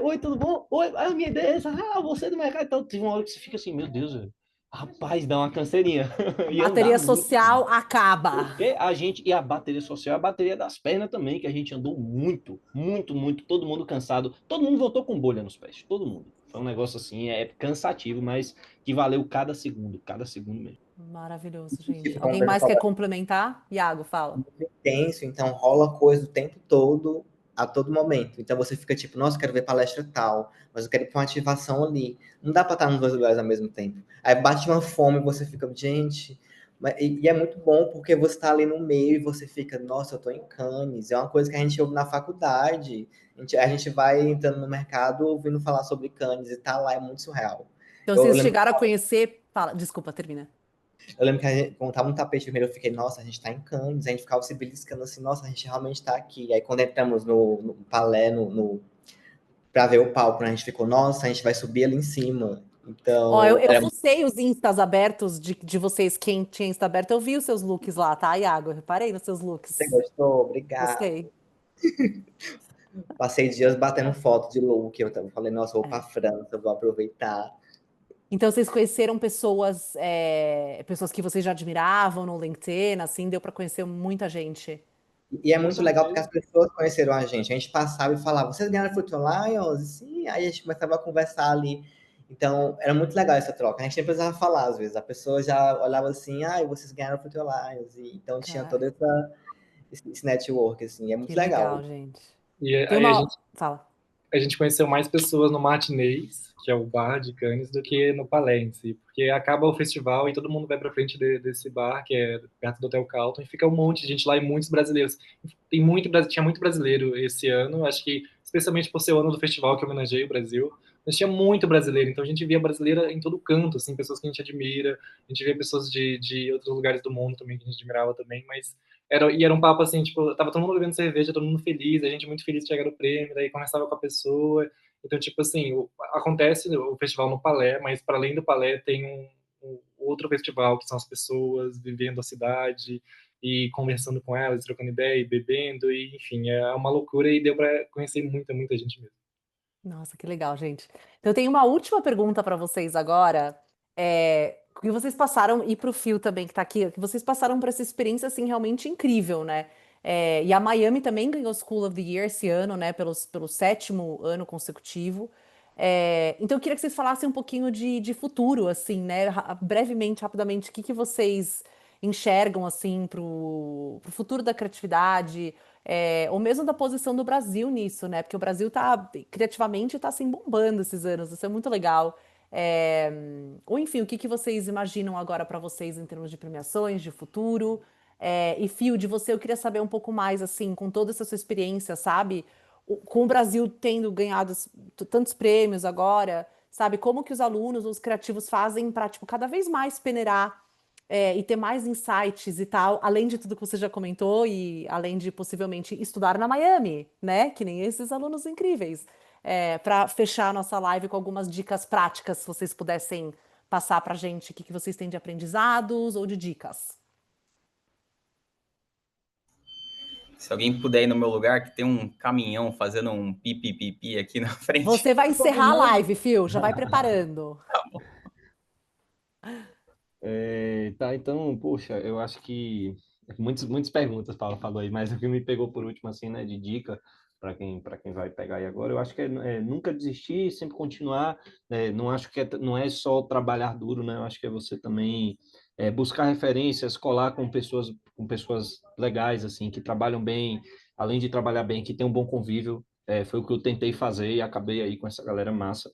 oi, tudo bom? Oi, minha ideia é essa, você do mercado. Então, tem uma hora que você fica assim, meu Deus, velho. Rapaz, dá uma canseirinha. E Bateria andar muito. social acaba. Porque e a bateria social, a bateria das pernas também, que a gente andou muito, muito, muito, todo mundo cansado. Todo mundo voltou com bolha nos pés, todo mundo. Foi um negócio assim, cansativo, mas que valeu cada segundo mesmo. Maravilhoso, gente. Tipo, Alguém mais quer complementar? Iago, fala. Muito intenso, então rola coisa o tempo todo, a todo momento. Então você fica tipo, nossa, eu quero ver palestra tal, mas eu quero ir para uma ativação ali. Não dá para estar nos dois lugares ao mesmo tempo. Aí bate uma fome, você fica, gente. E é muito bom porque você está ali no meio e você fica, nossa, eu estou em Cannes. É uma coisa que a gente ouve na faculdade. A gente vai entrando no mercado ouvindo falar sobre Cannes e tá lá, é muito surreal. Então, Eu vocês lembro chegaram a conhecer. Fala, desculpa, termina. Eu lembro que a gente, quando tava no tapete vermelho, eu fiquei, nossa, a gente tá em Cannes, a gente ficava se beliscando assim, nossa, a gente realmente tá aqui. Aí quando entramos no Palais, pra ver o palco, né, a gente ficou, nossa, a gente vai subir ali em cima. Então, Ó, eu fucei os instas abertos de vocês, quem tinha insta aberto, eu vi os seus looks lá, tá, Iago? Eu reparei nos seus looks. Você gostou? Obrigado. Gostei. Passei dias batendo foto de look, falei, nossa, vou pra França, vou aproveitar. Então, vocês conheceram pessoas, pessoas que vocês já admiravam no LinkedIn, assim, deu para conhecer muita gente. E é muito legal porque as pessoas conheceram a gente passava e falava, vocês ganharam Future Lions? Sim, aí a gente começava a conversar ali. Então, era muito legal essa troca. A gente nem precisava falar, às vezes. A pessoa já olhava assim, vocês ganharam Future Lions. E, então, tinha todo esse network, assim. É muito Que legal, legal. gente. E aí Fala. a gente conheceu mais pessoas no Matinês, que é o bar de Cannes, do que no Palais em si, porque acaba o festival e todo mundo vai para frente desse bar, que é perto do Hotel Carlton, e fica um monte de gente lá e muitos brasileiros. Tinha muito brasileiro esse ano, acho que especialmente por ser o ano do festival que homenageia o Brasil, mas tinha muito brasileiro, então a gente via brasileira em todo canto, assim, pessoas que a gente admira, a gente via pessoas de outros lugares do mundo também, que a gente admirava também, mas era um papo assim, tipo, tava todo mundo bebendo cerveja, todo mundo feliz, a gente muito feliz de chegar no prêmio, daí conversava com a pessoa, então, tipo assim, acontece o festival no Palais, mas para além do Palais tem um outro festival, que são as pessoas vivendo a cidade, e conversando com elas, trocando ideia, e bebendo, e enfim, é uma loucura e deu para conhecer muita gente mesmo. Nossa, que legal, gente. Então, eu tenho uma última pergunta para vocês agora. Que vocês passaram, e para o Fio também, que está aqui, que vocês passaram por essa experiência assim, realmente incrível, né? E a Miami também ganhou School of the Year esse ano, né? Pelo sétimo ano consecutivo. Então, eu queria que vocês falassem um pouquinho de futuro, assim, né? Brevemente, rapidamente, o que vocês enxergam, assim, para o futuro da criatividade, ou mesmo da posição do Brasil nisso, né? Porque o Brasil tá, criativamente, tá assim, bombando esses anos, isso é muito legal. É, ou enfim, o que vocês imaginam agora para vocês em termos de premiações, de futuro? E Fio, de você, eu queria saber um pouco mais, assim, com toda essa sua experiência, sabe? Com o Brasil tendo ganhado tantos prêmios agora, sabe? Como que os alunos, os criativos fazem para, tipo, cada vez mais peneirar e ter mais insights e tal, além de tudo que você já comentou e além de possivelmente estudar na Miami, né? Que nem esses alunos incríveis. Para fechar a nossa live com algumas dicas práticas, se vocês pudessem passar para a gente o que vocês têm de aprendizados ou de dicas. Se alguém puder ir no meu lugar, que tem um caminhão fazendo um pipi aqui na frente. Você vai encerrar a live, Fio, já vai preparando. Tá, então, poxa, eu acho que muitas perguntas Paulo falou aí, mas o que me pegou por último, assim, né, de dica para quem vai pegar aí agora, eu acho que é nunca desistir, sempre continuar, não acho que não é só trabalhar duro, né, eu acho que é você também buscar referências, colar com pessoas legais, assim, que trabalham bem, além de trabalhar bem, que tem um bom convívio, foi o que eu tentei fazer e acabei aí com essa galera massa.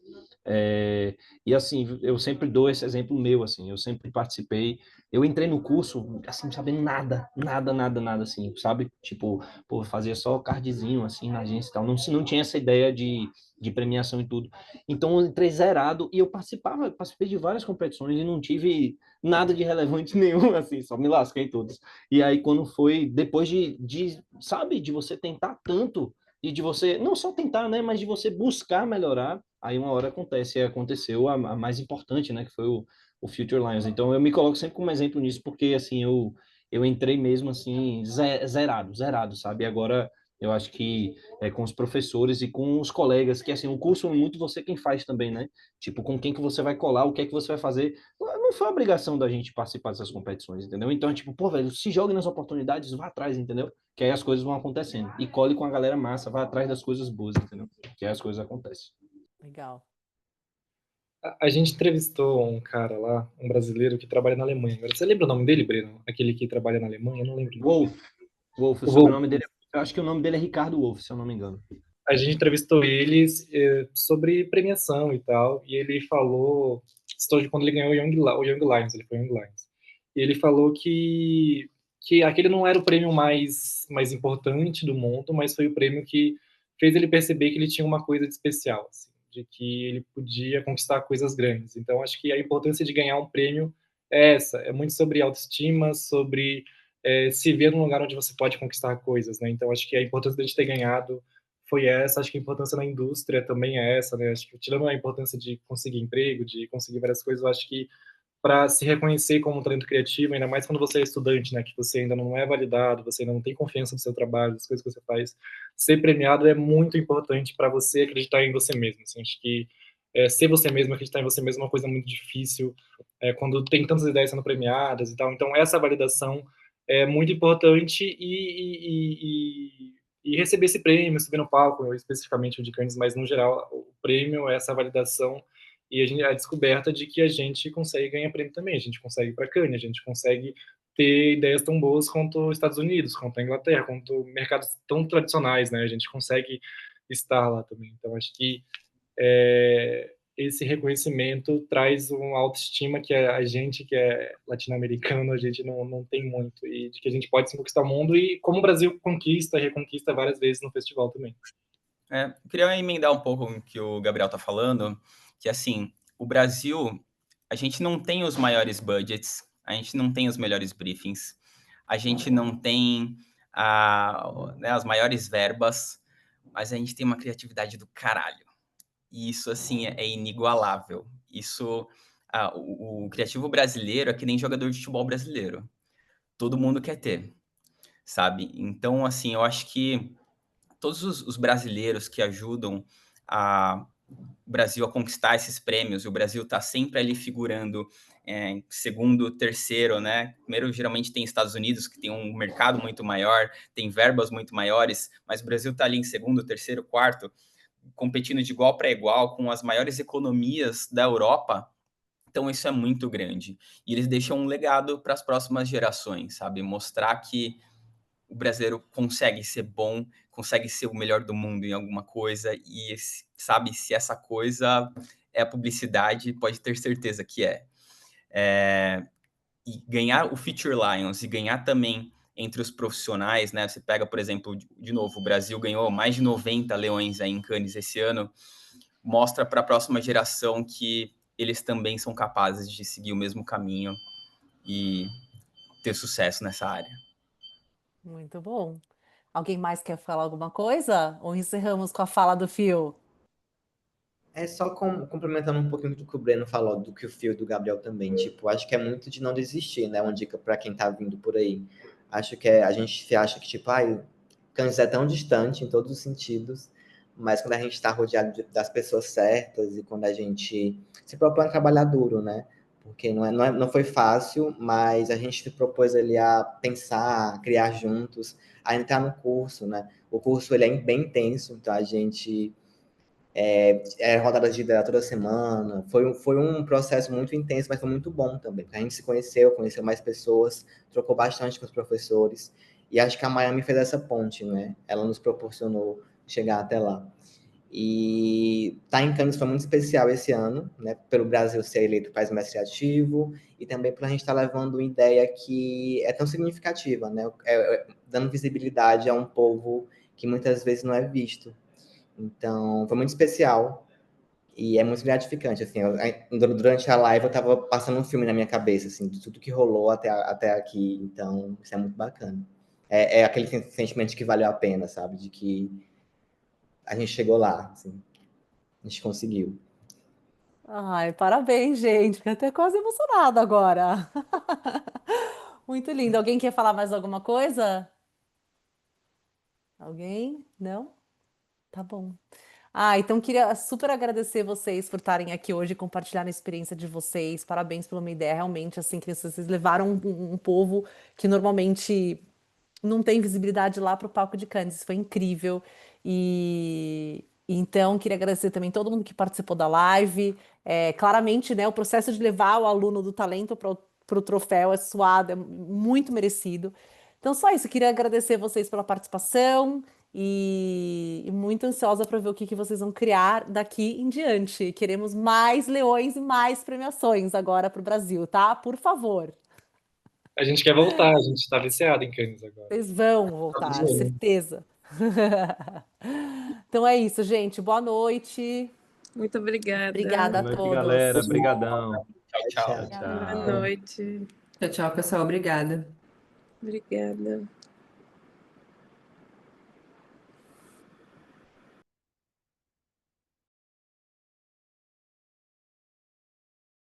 E assim, eu sempre dou esse exemplo meu, assim, eu sempre participei, eu entrei no curso, assim, não sabendo nada, assim, sabe? Tipo, pô, fazia só cardzinho, assim, na agência e tal, não tinha essa ideia de premiação e tudo. Então, eu entrei zerado e eu participei de várias competições e não tive nada de relevante nenhum, assim, só me lasquei todos. E aí, quando foi, depois sabe, de você tentar tanto, e de você, não só tentar, né, mas de você buscar melhorar, aí uma hora acontece, e aconteceu a mais importante, né, que foi o Future Lions. Então eu me coloco sempre como exemplo nisso, porque assim, eu entrei mesmo assim, zerado, sabe? E agora eu acho que com os professores e com os colegas, que assim, o curso é muito você quem faz também, né? Tipo, com quem que você vai colar, o que é que você vai fazer. Não foi obrigação da gente participar dessas competições, entendeu? Então, tipo, pô, velho, se jogue nas oportunidades, vá atrás, entendeu? Que aí as coisas vão acontecendo. E cole com a galera massa, vá atrás das coisas boas, entendeu? Que aí as coisas acontecem. Legal. A gente entrevistou um cara lá, um brasileiro que trabalha na Alemanha. Agora, você lembra o nome dele, Breno? Aquele que trabalha na Alemanha? Eu não lembro o nome. Wolf, o O Wolf. sobrenome dele, eu acho que o nome dele é Ricardo Wolf, se eu não me engano. A gente entrevistou eles sobre premiação e tal, e ele falou, quando ele ganhou o Young Lions, ele foi o Young Lions. E ele falou que aquele não era o prêmio mais importante do mundo, mas foi o prêmio que fez ele perceber que ele tinha uma coisa de especial, assim, de que ele podia conquistar coisas grandes. Então, acho que a importância de ganhar um prêmio é essa, é muito sobre autoestima, sobre se ver num lugar onde você pode conquistar coisas, né? Então, acho que a importância de a gente ter ganhado foi essa, acho que a importância na indústria também é essa, né? Acho que tirando a importância de conseguir emprego, de conseguir várias coisas, eu acho que para se reconhecer como um talento criativo, ainda mais quando você é estudante, né, que você ainda não é validado, você ainda não tem confiança no seu trabalho, das coisas que você faz, ser premiado é muito importante para você acreditar em você mesmo. Assim, acho que ser você mesmo, acreditar em você mesmo é uma coisa muito difícil, quando tem tantas ideias sendo premiadas e tal. Então, essa validação é muito importante e receber esse prêmio, subir no palco, especificamente o de Cannes, mas no geral, o prêmio é essa validação e a descoberta de que a gente consegue ganhar prêmio também, a gente consegue ir para Cannes, a gente consegue ter ideias tão boas quanto os Estados Unidos, quanto a Inglaterra, quanto mercados tão tradicionais, né? A gente consegue estar lá também. Então, acho que esse reconhecimento traz uma autoestima que a gente, que é latino-americano, a gente não tem muito, e de que a gente pode se conquistar o mundo, e como o Brasil conquista e reconquista várias vezes no festival também. Eu queria emendar um pouco o que o Gabriel está falando, que assim, o Brasil, a gente não tem os maiores budgets, a gente não tem os melhores briefings, a gente não tem as maiores verbas, mas a gente tem uma criatividade do caralho. E isso, assim, é inigualável. Isso, o criativo brasileiro é que nem jogador de futebol brasileiro. Todo mundo quer ter, sabe? Então, assim, eu acho que todos os brasileiros que ajudam o Brasil a conquistar esses prêmios, e o Brasil está sempre ali figurando em segundo, terceiro, né? Primeiro, geralmente tem Estados Unidos, que tem um mercado muito maior, tem verbas muito maiores, mas o Brasil está ali em segundo, terceiro, quarto, competindo de igual para igual com as maiores economias da Europa. Então, isso é muito grande. E eles deixam um legado para as próximas gerações, sabe? Mostrar que o brasileiro consegue ser bom, consegue ser o melhor do mundo em alguma coisa e, sabe, se essa coisa é a publicidade, pode ter certeza que é. E ganhar o Future Lions e ganhar também entre os profissionais, né? Você pega, por exemplo, de novo, o Brasil ganhou mais de 90 leões aí em Cannes esse ano, mostra para a próxima geração que eles também são capazes de seguir o mesmo caminho e ter sucesso nessa área. Muito bom. Alguém mais quer falar alguma coisa? Ou encerramos com a fala do Phil? É só complementando um pouquinho do que o Breno falou, do que o Phil e do Gabriel também. Tipo, acho que é muito de não desistir, né? Uma dica para quem tá vindo por aí. Acho que a gente se acha que, tipo, Cannes é tão distante em todos os sentidos, mas quando a gente está rodeado das pessoas certas e quando a gente se propõe a trabalhar duro, né? Porque não foi fácil, mas a gente se propôs ali a pensar, a criar juntos, a entrar no curso, né? O curso ele é bem intenso, então a gente rodadas de ideia toda semana. Foi um processo muito intenso, mas foi muito bom também. A gente se conheceu mais pessoas, trocou bastante com os professores. E acho que a Miami fez essa ponte, né? Ela nos proporcionou chegar até lá. E estar em Cannes foi muito especial esse ano, né? Pelo Brasil ser eleito o país mais criativo e também por a gente estar levando uma ideia que é tão significativa, né? Dando visibilidade a um povo que muitas vezes não é visto. Então, foi muito especial e é muito gratificante, assim, durante a live eu estava passando um filme na minha cabeça, assim, de tudo que rolou até aqui, então isso é muito bacana. É aquele sentimento que valeu a pena, sabe, de que a gente chegou lá, assim, a gente conseguiu. Ai, parabéns, gente. Fiquei até quase emocionada agora. Muito lindo. Alguém quer falar mais alguma coisa? Alguém? Não? Tá bom. Então queria super agradecer vocês por estarem aqui hoje e compartilhar a experiência de vocês. Parabéns pela uma ideia, realmente, assim, que vocês levaram um povo que normalmente não tem visibilidade lá para o palco de Cannes. Isso foi incrível. E então queria agradecer também todo mundo que participou da live. Claramente, né, o processo de levar o aluno do talento para o troféu é suado, é muito merecido. Então, só isso, queria agradecer vocês pela participação e muito ansiosa para ver o que vocês vão criar daqui em diante. Queremos mais leões e mais premiações agora para o Brasil, tá? Por favor. A gente quer voltar, a gente está viciado em Cannes agora. Vocês vão voltar, certeza. Então é isso, gente. Boa noite. Muito obrigada. Obrigada a Boa noite, todos. galera. Obrigadão. Tchau, tchau. Boa noite. Tchau, tchau, pessoal. Obrigada. Obrigada.